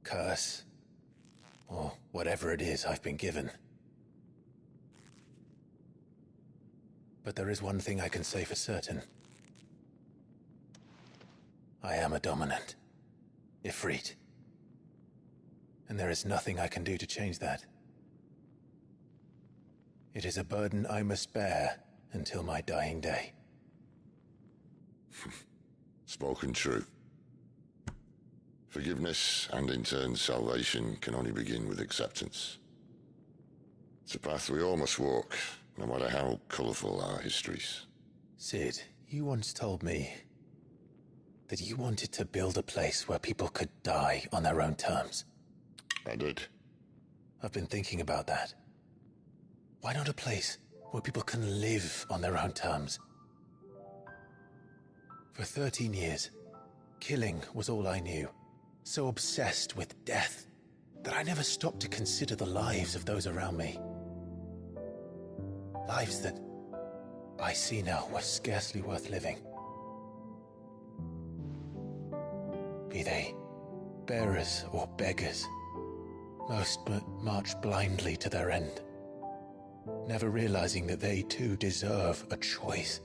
curse, or whatever it is I've been given. But there is one thing I can say for certain. I am a dominant, Ifrit. And there is nothing I can do to change that. It is a burden I must bear until my dying day. Spoken true. Forgiveness and in turn salvation can only begin with acceptance. It's a path we all must walk, no matter how colourful our histories. Cid, you once told me that you wanted to build a place where people could die on their own terms. I did. I've been thinking about that. Why not a place where people can live on their own terms? For 13 years, killing was all I knew. So obsessed with death that I never stopped to consider the lives of those around me. Lives that I see now were scarcely worth living. Be they bearers or beggars, most march blindly to their end, never realizing that they too deserve a choice.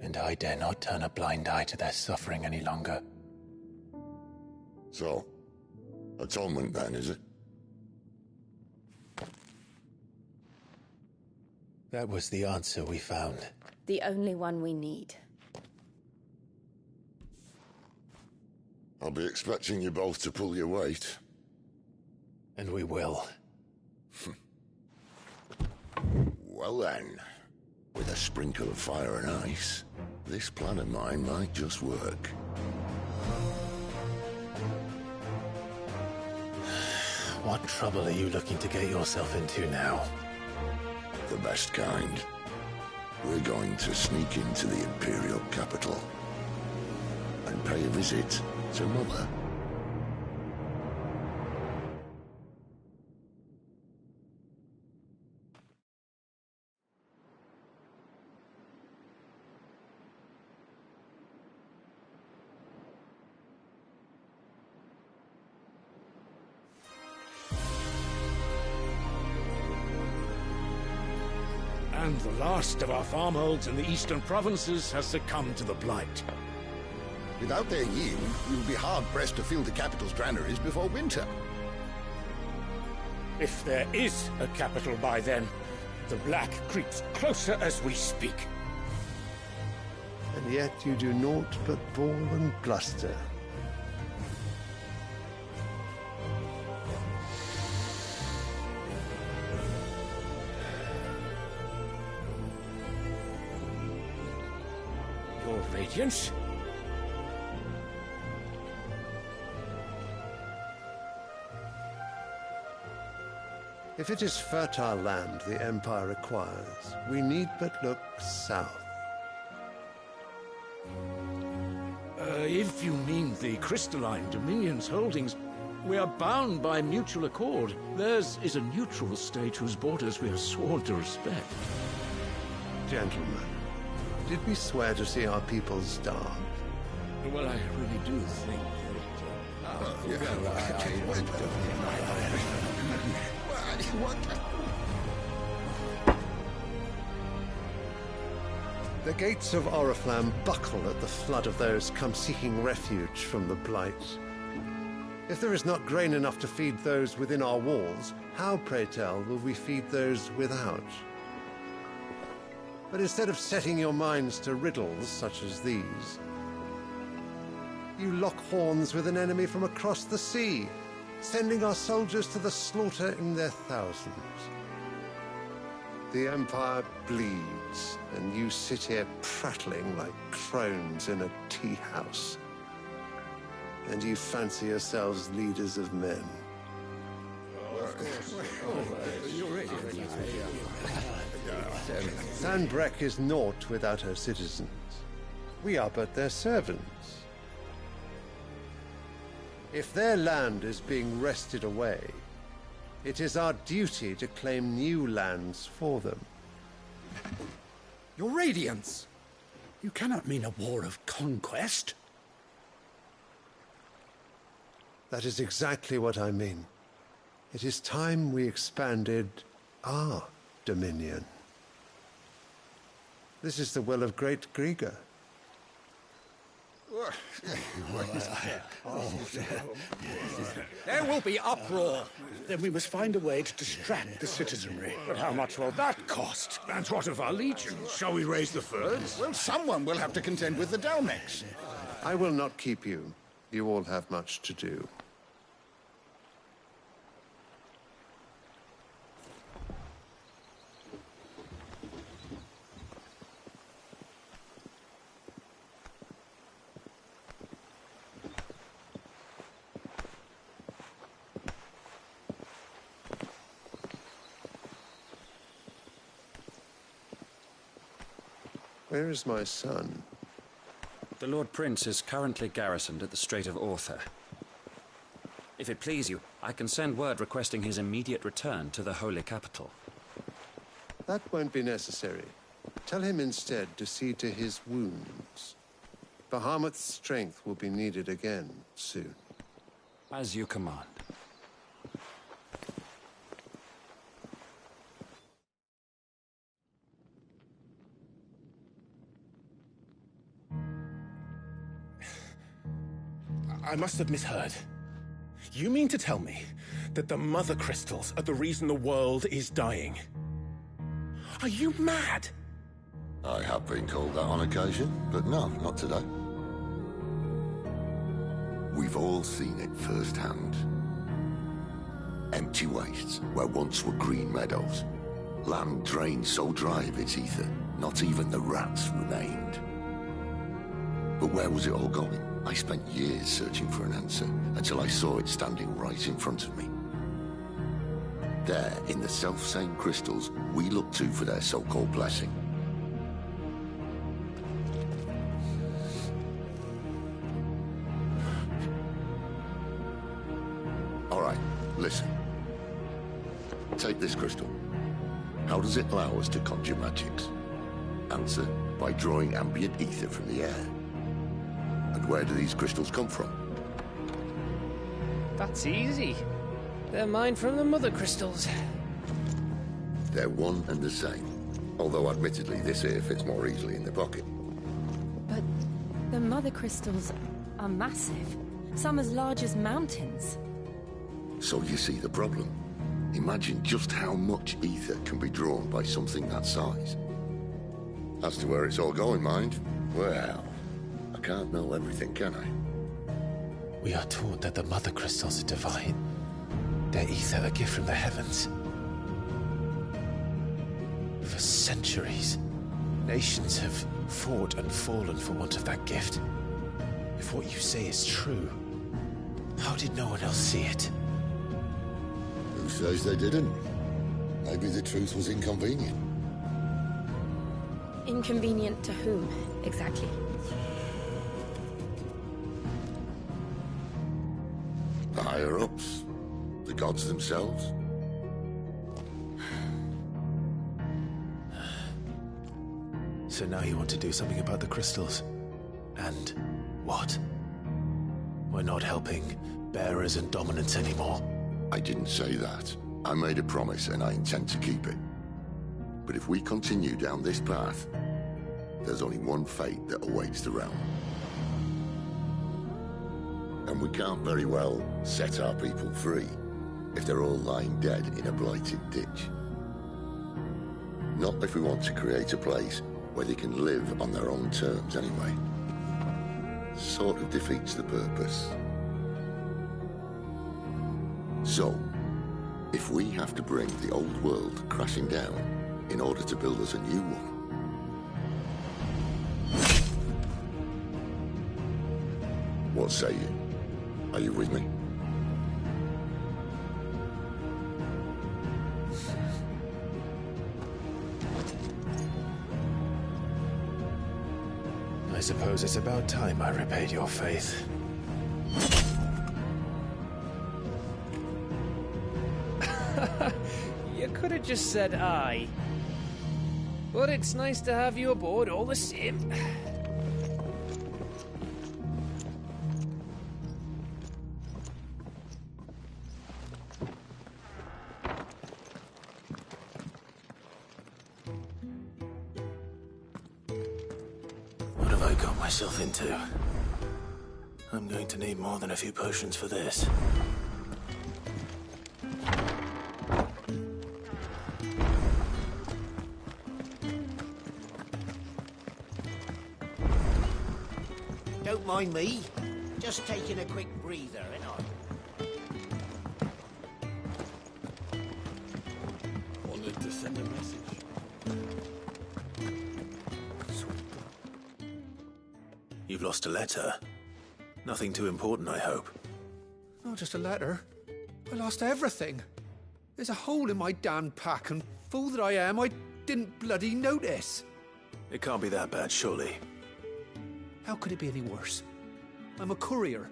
And I dare not turn a blind eye to their suffering any longer. So, atonement then, is it? That was the answer we found. The only one we need. I'll be expecting you both to pull your weight. And we will. Well then, with a sprinkle of fire and ice, this plan of mine might just work. What trouble are you looking to get yourself into now? The best kind. We're going to sneak into the Imperial capital and pay a visit to Mother. And the last of our farmholds in the eastern provinces has succumbed to the blight. Without their yield, we will be hard-pressed to fill the capital's granaries before winter. If there is a capital by then, the Black creeps closer as we speak. And yet you do naught but bawl and bluster. Your Radiance? If it is fertile land the Empire requires, we need but look south. If you mean the Crystalline Dominion's holdings, we are bound by mutual accord. Theirs is a neutral state whose borders we are sworn to respect. Gentlemen, did we swear to see our people starve? Well, I really do think The gates of Oriflamme buckle at the flood of those come seeking refuge from the Blight. If there is not grain enough to feed those within our walls, how, pray tell, will we feed those without? But instead of setting your minds to riddles such as these, you lock horns with an enemy from across the sea, sending our soldiers to the slaughter in their thousands. The Empire bleeds, and you sit here prattling like crones in a tea house. And you fancy yourselves leaders of men. Sanbreque is naught without her citizens. We are but their servants. If their land is being wrested away, it is our duty to claim new lands for them. Your Radiance! You cannot mean a war of conquest. That is exactly what I mean. It is time we expanded our dominion. This is the will of Great Griga. There will be uproar. Then we must find a way to distract the citizenry. But how much will that cost? And what of our legions? Shall we raise the furs? Well, someone will have to contend with the Dalmex. I will not keep you. You all have much to do. Where is my son? The Lord Prince is currently garrisoned at the Strait of Orther. If it please you, I can send word requesting his immediate return to the Holy Capital. That won't be necessary. Tell him instead to see to his wounds. Bahamut's strength will be needed again soon. As you command. I must have misheard. You mean to tell me that the Mother Crystals are the reason the world is dying? Are you mad? I have been called that on occasion, but no, not today. We've all seen it firsthand. Empty wastes where once were green meadows. Land drained so dry of its ether, not even the rats remained. But where was it all going? I spent years searching for an answer, until I saw it standing right in front of me. There, in the self-same crystals we look to for their so-called blessing. Listen. Take this crystal. How does it allow us to conjure magics? Answer, by drawing ambient ether from the air. And where do these crystals come from? That's easy. They're mine from the mother crystals. They're one and the same. Although admittedly this here fits more easily in the pocket. But the mother crystals are massive. Some as large as mountains. So you see the problem. Imagine just how much ether can be drawn by something that size. As to where it's all going, mind, well, I can't know everything, can I? We are taught that the mother crystals are divine. Their ether a gift from the heavens. For centuries, nations have fought and fallen for want of that gift. If what you say is true, how did no one else see it? Who says they didn't? Maybe the truth was inconvenient. Inconvenient to whom, exactly? The higher-ups? The gods themselves? So now you want to do something about the crystals? And what? We're not helping bearers and dominants anymore. I didn't say that. I made a promise and I intend to keep it. But if we continue down this path, there's only one fate that awaits the realm. And we can't very well set our people free if they're all lying dead in a blighted ditch. Not if we want to create a place where they can live on their own terms anyway. Sort of defeats the purpose. So, if we have to bring the old world crashing down in order to build us a new one, what say you? Are you with me? I suppose it's about time I repaid your faith. You could have just said aye. But it's nice to have you aboard all the same. What have I got myself into? I'm going to need more than a few potions for this. Don't mind me. Just taking a quick breather, ain't I? Wanted to send a message. You've lost a letter. Nothing too important, I hope. Not just a letter. I lost everything. There's a hole in my damn pack, and fool that I am, I didn't bloody notice. It can't be that bad, surely. How could it be any worse? I'm a courier.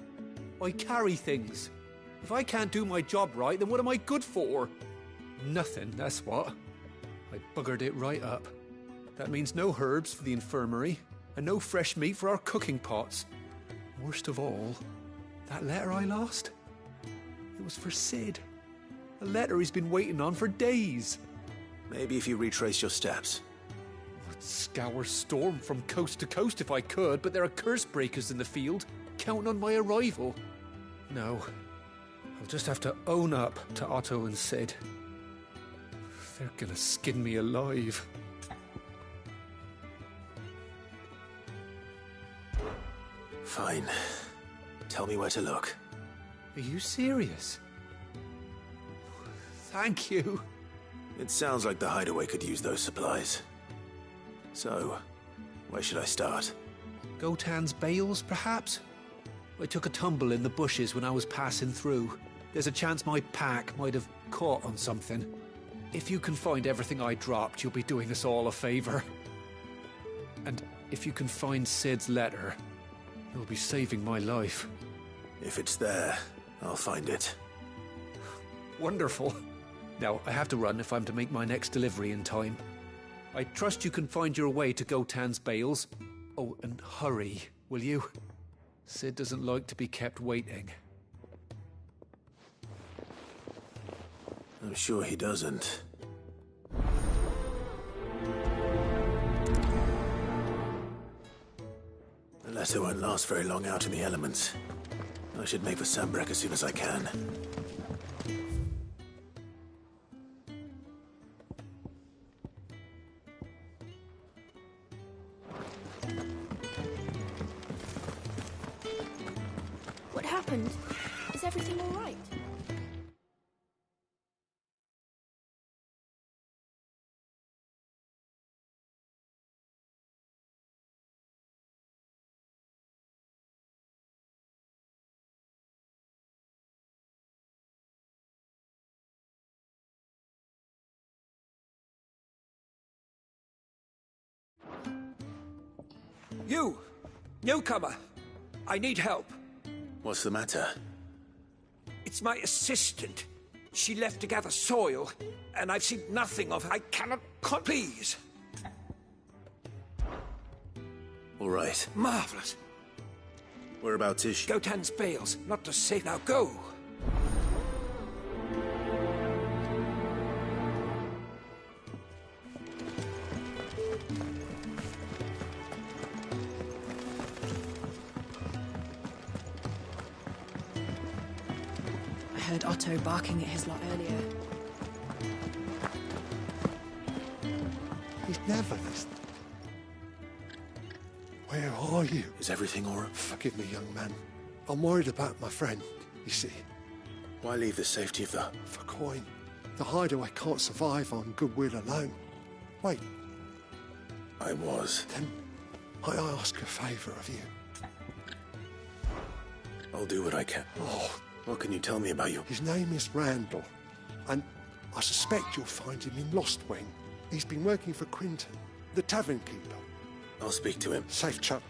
I carry things. If I can't do my job right, then what am I good for? Nothing, that's what. I buggered it right up. That means no herbs for the infirmary, and no fresh meat for our cooking pots. Worst of all, that letter I lost? It was for Sid. A letter he's been waiting on for days. Maybe if you retrace your steps. I'd scour Storm from coast to coast if I could, but there are curse breakers in the field, counting on my arrival. No, I'll just have to own up to Otto and Sid. They're gonna skin me alive. Fine. Tell me where to look. Are you serious? Thank you. It sounds like the hideaway could use those supplies. So, where should I start? Gotan's bales, perhaps? I took a tumble in the bushes when I was passing through. There's a chance my pack might have caught on something. If you can find everything I dropped, you'll be doing us all a favor. And if you can find Sid's letter, you'll be saving my life. If it's there, I'll find it. Wonderful. Now, I have to run if I'm to make my next delivery in time. I trust you can find your way to Gotan's bales. Oh, and hurry, will you? Cid doesn't like to be kept waiting. I'm sure he doesn't. The letter won't last very long out in the elements. I should make for Sanbreque as soon as I can. What happened? Is everything all right? You! Newcomer! I need help. What's the matter? It's my assistant. She left to gather soil, and I've seen nothing of her. I cannot... Please! All right. Marvelous. Whereabouts is she? Gotan's bales. Not to say now. Go! I heard Otto barking at his lot earlier. He's never listened. Where are you? Is everything all right? Forgive me, young man. I'm worried about my friend, you see. Why leave the safety of the... For coin. The hideaway can't survive on goodwill alone. Wait. I was. Then I ask a favour of you. I'll do what I can. Oh. What can you tell me about you? His name is Randall, and I suspect you'll find him in Lostwing. He's been working for Quinton, the tavern keeper. I'll speak to him. Safe chap.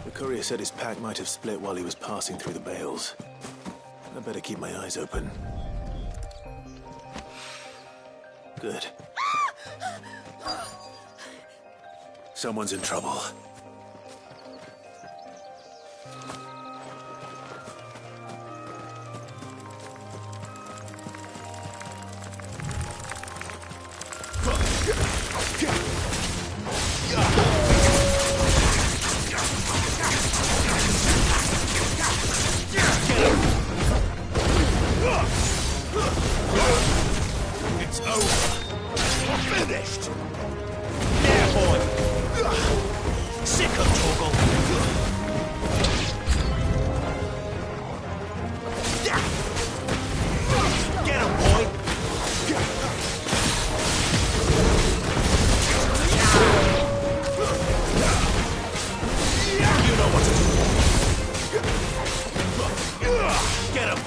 The courier said his pack might have split while he was passing through the bales. I better keep my eyes open. Good. Someone's in trouble. It's over. We're finished. Yeah, boy. Sick of Torgal. Get him, boy. You know what to do. Get him.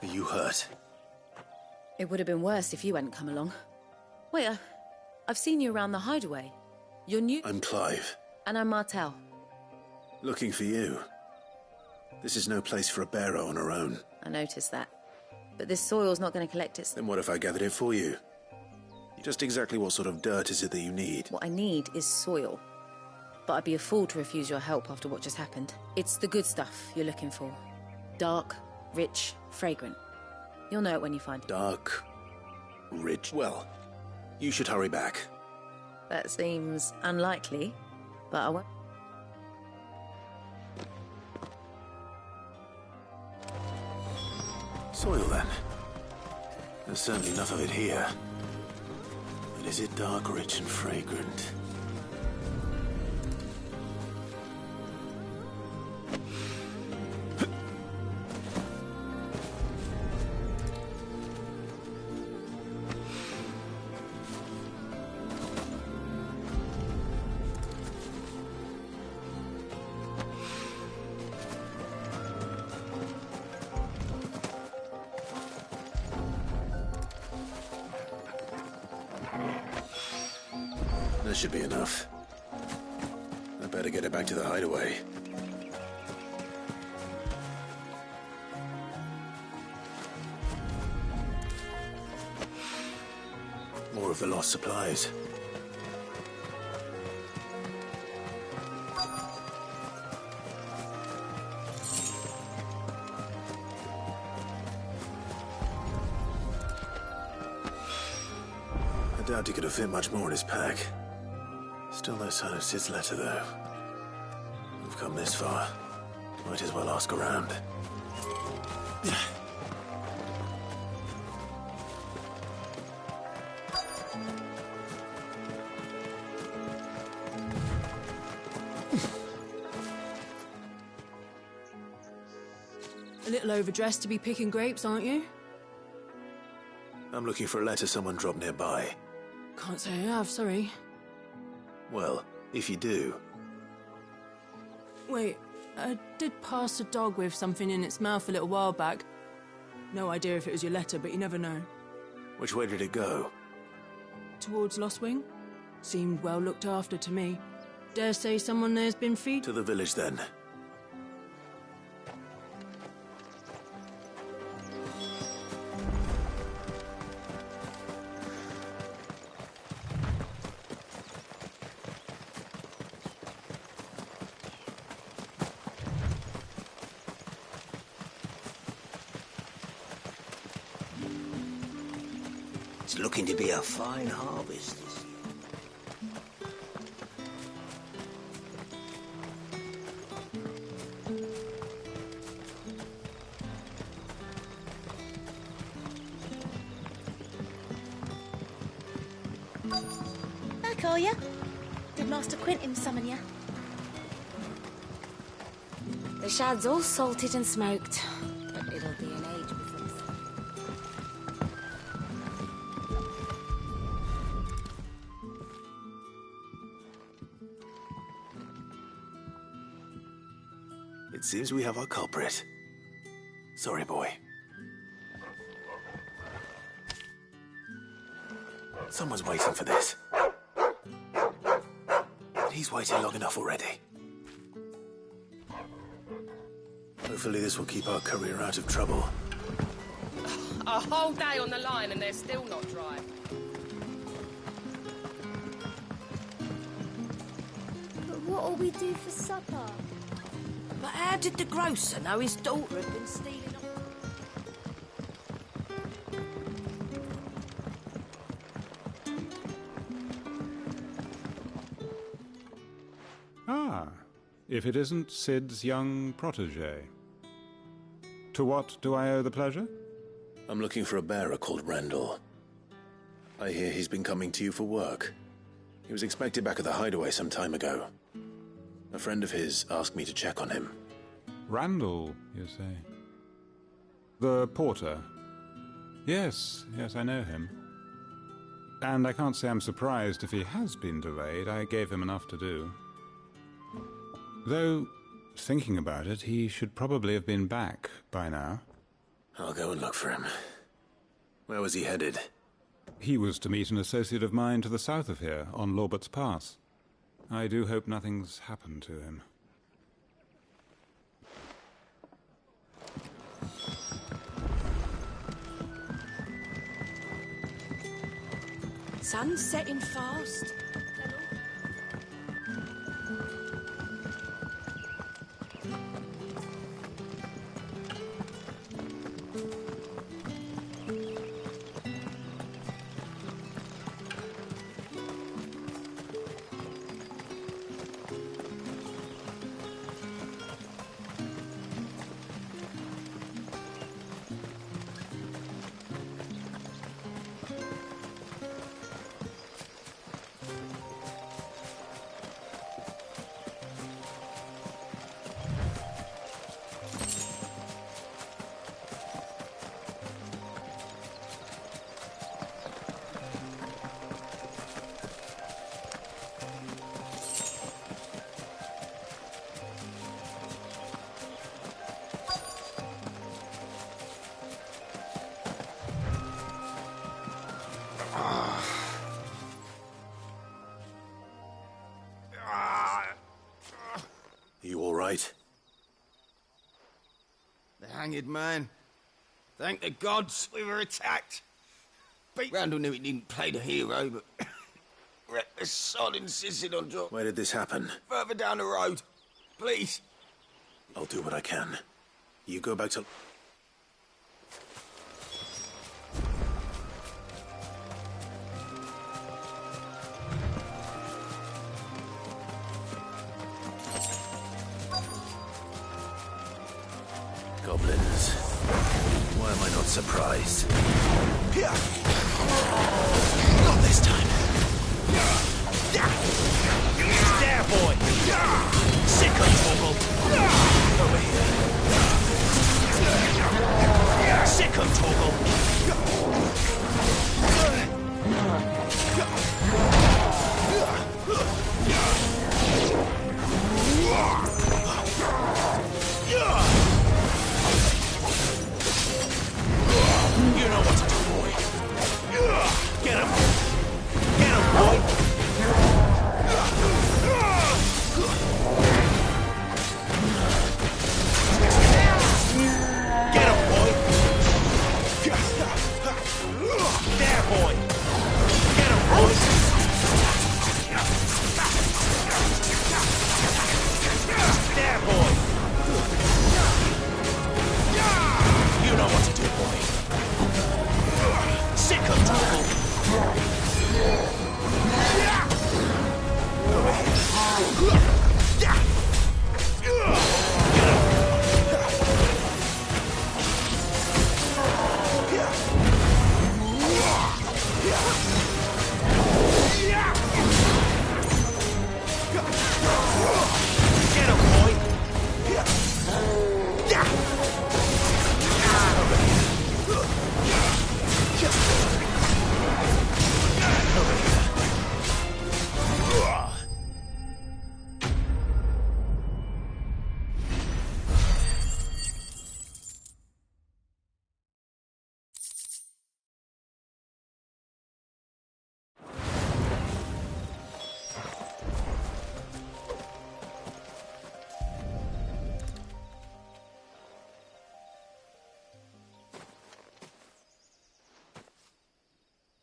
Are you hurt? It would have been worse if you hadn't come along. Wait, I've seen you around the hideaway. You're new... I'm Clive. And I'm Martel. Looking for you. This is no place for a bearer on her own. I noticed that. But this soil's not going to collect its... Then what if I gathered it for you? Just exactly what sort of dirt is it that you need? What I need is soil. But I'd be a fool to refuse your help after what just happened. It's the good stuff you're looking for. Dark, rich, fragrant. You'll know it when you find it. Dark, rich. Well, You should hurry back. That seems unlikely, but I won't. Soil, then. There's certainly enough of it here. But is it dark, rich, and fragrant? That should be enough. I better get it back to the hideaway. More of the lost supplies. I doubt he could have fit much more in his pack. Still no sign of Sid's letter, though. We've come this far. Might as well ask around. A little overdressed to be picking grapes, aren't you? I'm looking for a letter someone dropped nearby. Can't say I have, sorry. Well, if you do... Wait, I did pass a dog with something in its mouth a little while back. No idea if it was your letter, but you never know. Which way did it go? Towards Lostwing? Seemed well looked after to me. Dare say someone there's been feed... To the village, then. It's looking to be a fine harvest this year. Back, are ya? Did Master Quentin summon ya? The shad's all salted and smoked, but it'll be an age before the sun. It seems we have our culprit. Sorry, boy. Someone's waiting for this. But he's waited long enough already. Hopefully this will keep our courier out of trouble. A whole day on the line and they're still not dry. But what'll we do for supper? But how did the grocer know his daughter had been stealing off? Ah, if it isn't Sid's young protege. To what do I owe the pleasure? I'm looking for a bearer called Randall. I hear he's been coming to you for work. He was expected back at the hideaway some time ago. A friend of his asked me to check on him. Randall, you say? The porter? Yes, I know him. And I can't say I'm surprised if he has been delayed. I gave him enough to do. Though, thinking about it, he should probably have been back by now. I'll go and look for him. Where was he headed? He was to meet an associate of mine to the south of here, on Lorbert's Pass. I do hope nothing's happened to him. Sun's setting fast. hanged man. Thank the gods we were attacked. Randall knew he didn't play the hero, but reckless sod insisted on drop. Where did this happen? Further down the road. Please. I'll do what I can. You go back to... Goblins. Why am I not surprised? Not this time. There, boy! Sick of Torgal! Over here. Sick of Torgal! You know what to do, boy. Get him! Get him, boy! Get him, boy! There, boy! Get him, boy! There, boy! You know what to do, boy. Sick of trouble. Get him, boy.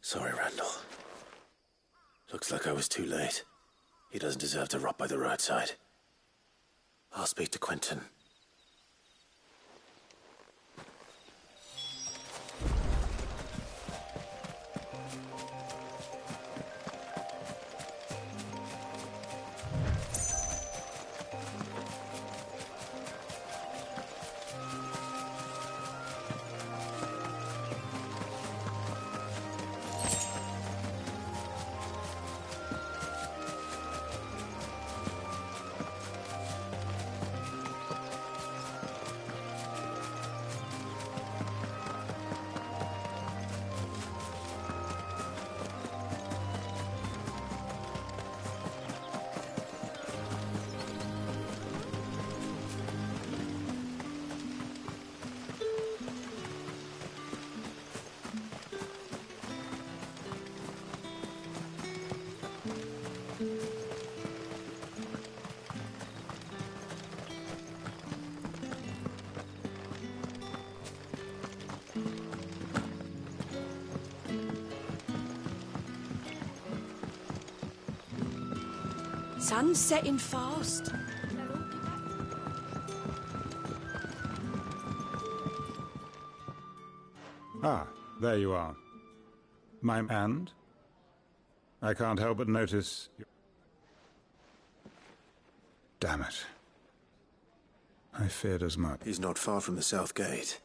Sorry, Randall. Looks like I was too late. He doesn't deserve to rot by the roadside. I'll speak to Quentin. Sun's setting fast. Ah, there you are. My and? I can't help but notice... Damn it. I feared as much. He's not far from the South Gate.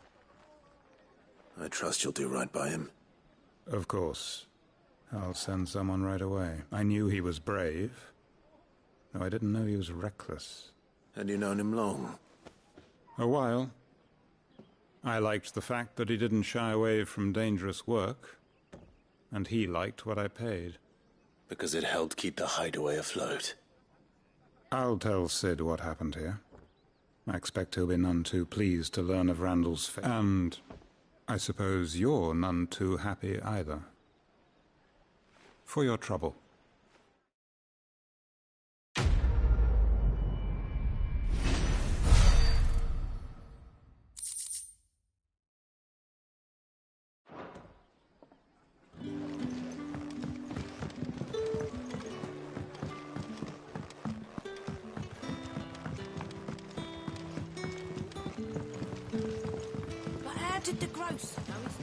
I trust you'll do right by him. Of course. I'll send someone right away. I knew he was brave, though I didn't know he was reckless. And you've known him long? A while. I liked the fact that he didn't shy away from dangerous work, and he liked what I paid. Because it helped keep the hideaway afloat. I'll tell Cid what happened here. I expect he'll be none too pleased to learn of Randall's fate. And I suppose you're none too happy either. For your trouble. close. No, he's...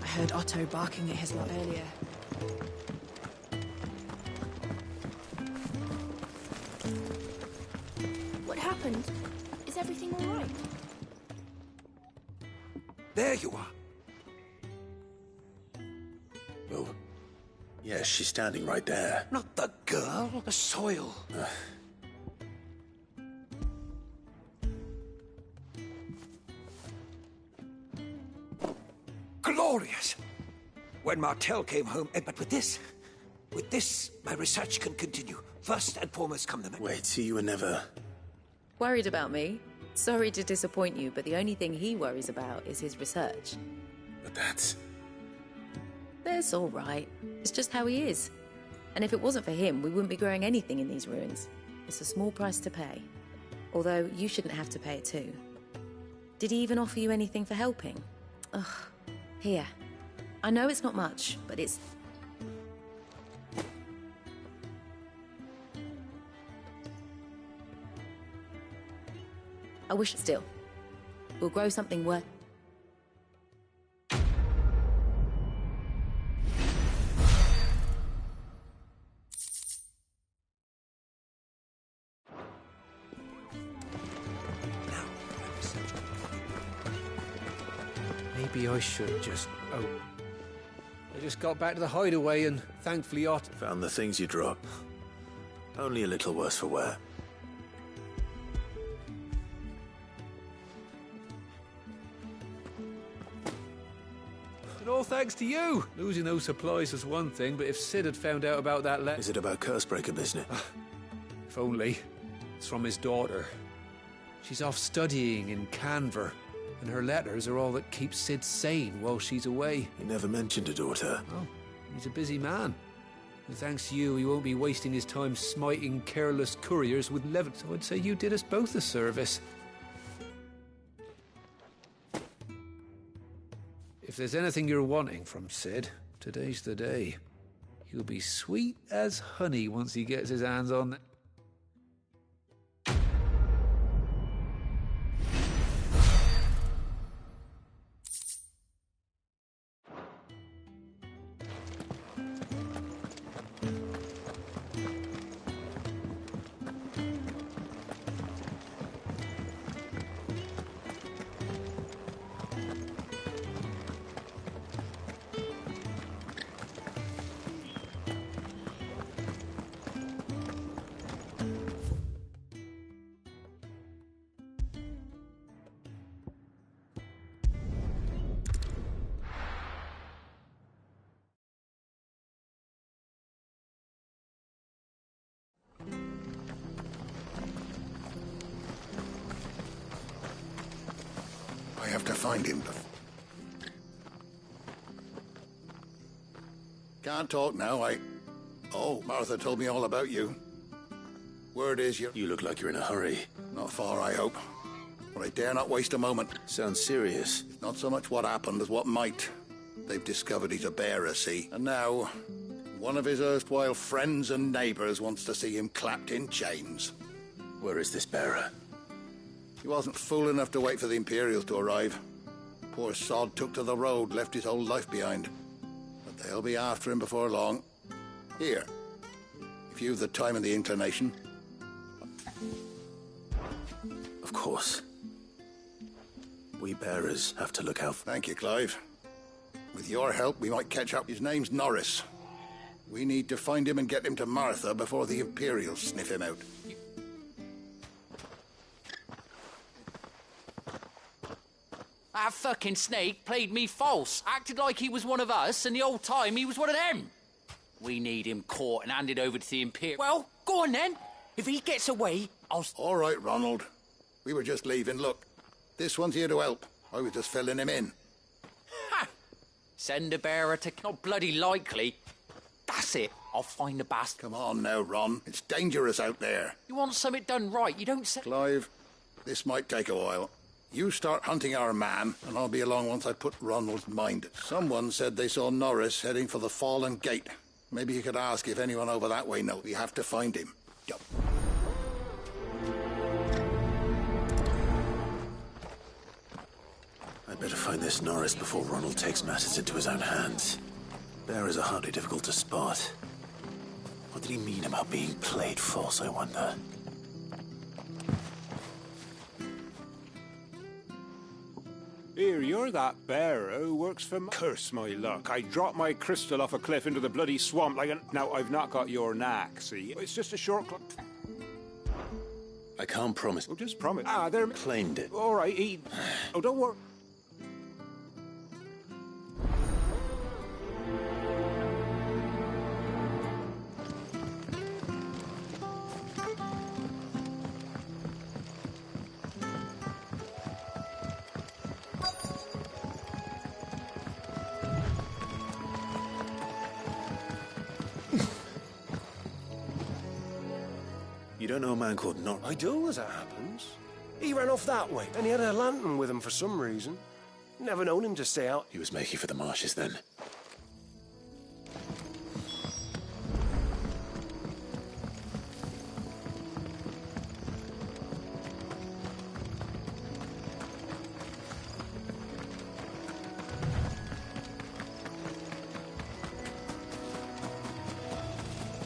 I heard Otto barking at his lot earlier. What happened? Is everything all right? There you are. Oh, yes, she's standing right there. Not the girl, the soil. Glorious! When Martel came home, but with this, my research can continue. First and foremost come the men. Wait, so you were never... Worried about me? Sorry to disappoint you, but the only thing he worries about is his research. But that's... That's all right. It's just how he is. And if it wasn't for him, we wouldn't be growing anything in these ruins. It's a small price to pay. Although, you shouldn't have to pay it too. Did he even offer you anything for helping? Ugh. Here. I know it's not much, but it's... I wish it still. We'll grow something worth... Maybe I should just... Oh. I just got back to the hideaway and thankfully Otto... Found the things you dropped. Only a little worse for wear. And all thanks to you! Losing those supplies was one thing, but if Sid had found out about that Is it about Cursebreaker business? If only. It's from his daughter. She's off studying in Canver, and her letters are all that keeps Sid sane while she's away. He never mentioned a daughter. Oh, he's a busy man. And thanks to you, he won't be wasting his time smiting careless couriers with levity. So I'd say you did us both a service. If there's anything you're wanting from Sid, today's the day. He'll be sweet as honey once he gets his hands on... I have to find him. Can't talk now, Oh, Martha told me all about you. Word is you... You look like you're in a hurry. Not far, I hope. But I dare not waste a moment. Sounds serious. It's not so much what happened as what might. They've discovered he's a bearer, see? And now, one of his erstwhile friends and neighbours wants to see him clapped in chains. Where is this bearer? He wasn't fool enough to wait for the Imperials to arrive. Poor sod took to the road, left his whole life behind. But they'll be after him before long. Here, if you've the time and the inclination. Of course. We bearers have to look out. Thank you, Clive. With your help, we might catch up. His name's Norris. We need to find him and get him to Martha before the Imperials sniff him out. That fucking snake played me false, acted like he was one of us, and the whole time he was one of them. We need him caught and handed over to the Imperial. Well, go on then. If he gets away, I'll... All right, Ronald. We were just leaving. Look, this one's here to help. I was just filling him in. Ha! Send a bearer to... Not bloody likely. That's it. I'll find the bastard. Come on now, Ron. It's dangerous out there. You want something done right, you don't say... Clive, this might take a while. You start hunting our man, and I'll be along once I put Ronald's mind. Someone said they saw Norris heading for the Fallen Gate. Maybe you could ask if anyone over that way knows. We have to find him. Yup. I'd better find this Norris before Ronald takes matters into his own hands. Bearers are hardly difficult to spot. What did he mean about being played false, I wonder? Here, you're that bearer who works for... Curse my luck. I dropped my crystal off a cliff into the bloody swamp like an... Now, I've not got your knack, see? It's just a short... I can't promise. Oh, just promise. Ah, they're... Claimed it. All right, he... Oh, don't worry. You don't know a man called Norris? I do, as it happens. He ran off that way, and he had a lantern with him for some reason. Never known him to stay out. He was making for the marshes then.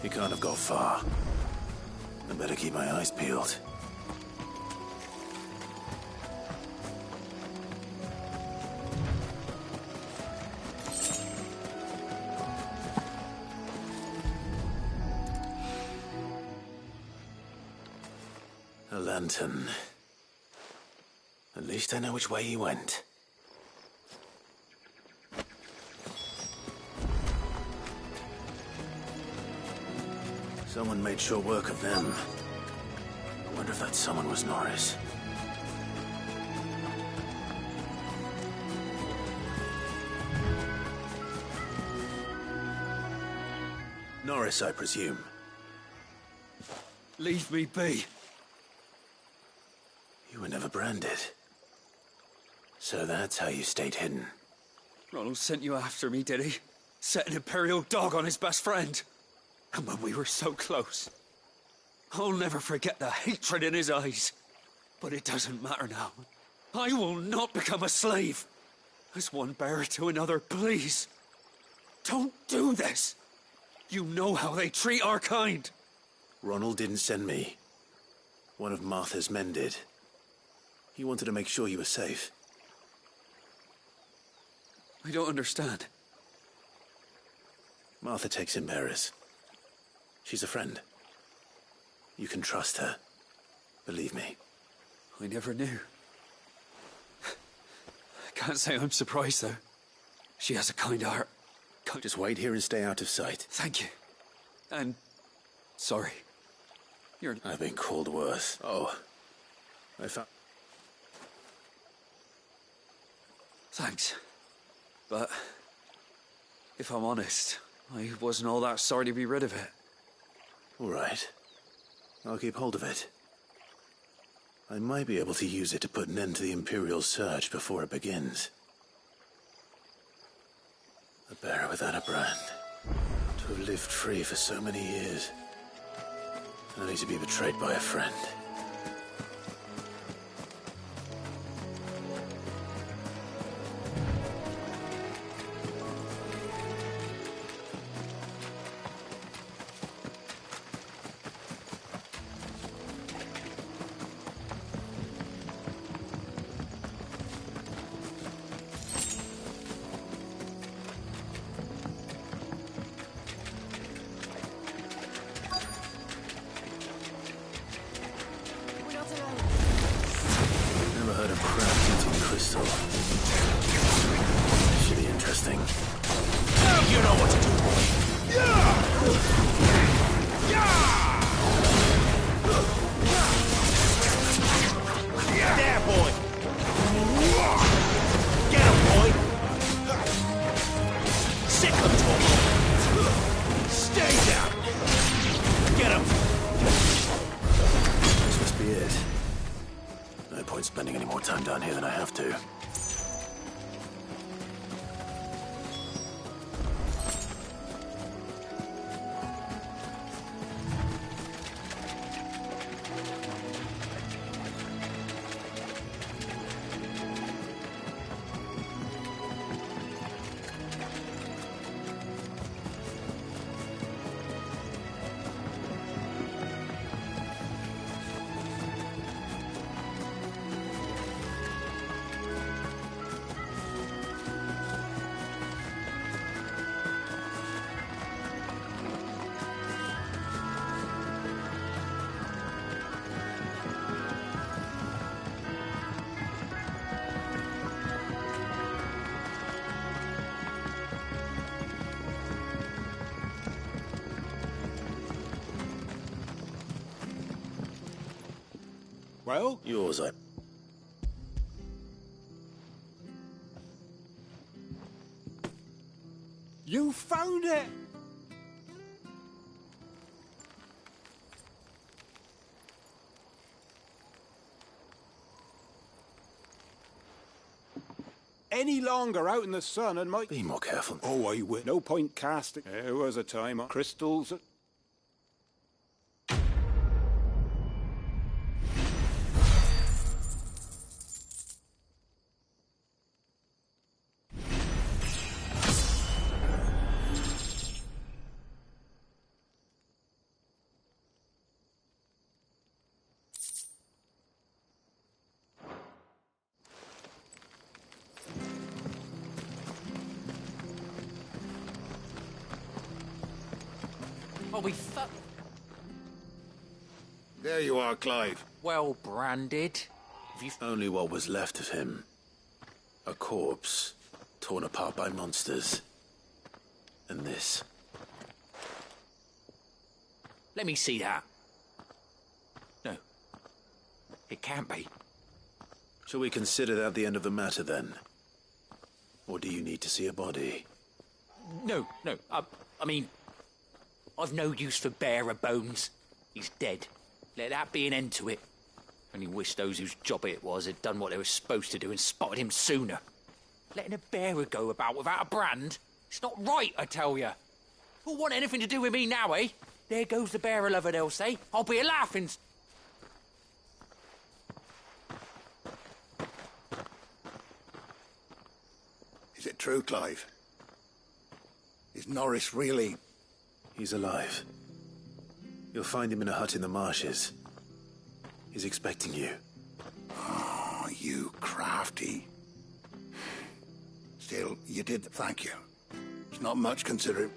He can't have got far. I better keep my eyes peeled. A lantern. At least I know which way he went. Someone made sure work of them. I wonder if that someone was Norris. Norris, I presume. Leave me be. You were never branded. So that's how you stayed hidden. Ronald sent you after me, did he? Set an Imperial dog on his best friend. And when we were so close, I'll never forget the hatred in his eyes. But it doesn't matter now. I will not become a slave. As one bearer to another, please. Don't do this. You know how they treat our kind. Ronald didn't send me. One of Martha's men did. He wanted to make sure you were safe. I don't understand. Martha takes in bearers. She's a friend. You can trust her. Believe me. I never knew. I can't say I'm surprised, though. She has a kind heart. Just wait here and stay out of sight. Thank you. And... sorry. I've been called worse. Oh. I found... Thanks. But... if I'm honest, I wasn't all that sorry to be rid of it. All right. I'll keep hold of it. I might be able to use it to put an end to the Imperial surge before it begins. A bearer without a brand. To have lived free for so many years, only to be betrayed by a friend. Well? Yours, You found it! Any longer out in the sun and might... Be more careful. Oh, I will. No point casting. There was a time on crystals... Oh, we fuck. There you are, Clive. Well branded. Only what was left of him. A corpse, torn apart by monsters. And this. Let me see that. No. It can't be. Shall we consider that the end of the matter, then? Or do you need to see a body? No. I mean... I've no use for bearer bones. He's dead. Let that be an end to it. Only wish those whose job it was had done what they were supposed to do and spotted him sooner. Letting a bearer go about without a brand? It's not right, I tell you. Who'll want anything to do with me now, eh? There goes the bearer lover, they'll say. I'll be a laughing... Is it true, Clive? Is Norris really... He's alive. You'll find him in a hut in the marshes. He's expecting you. Oh, you crafty. Still, you did thank you. It's not much considering...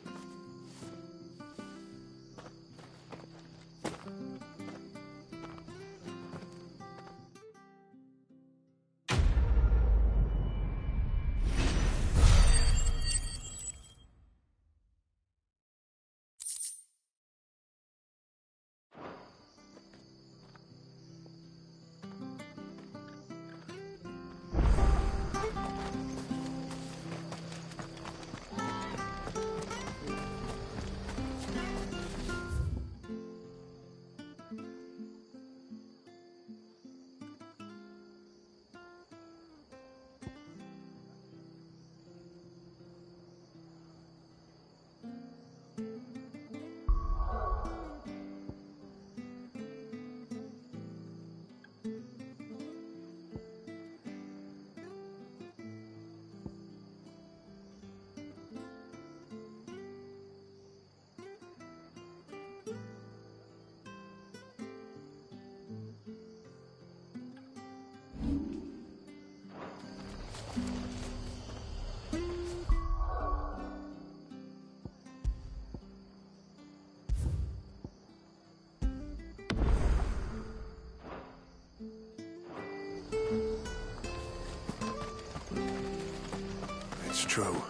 It's true.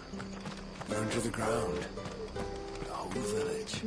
Burned to the ground. The whole village.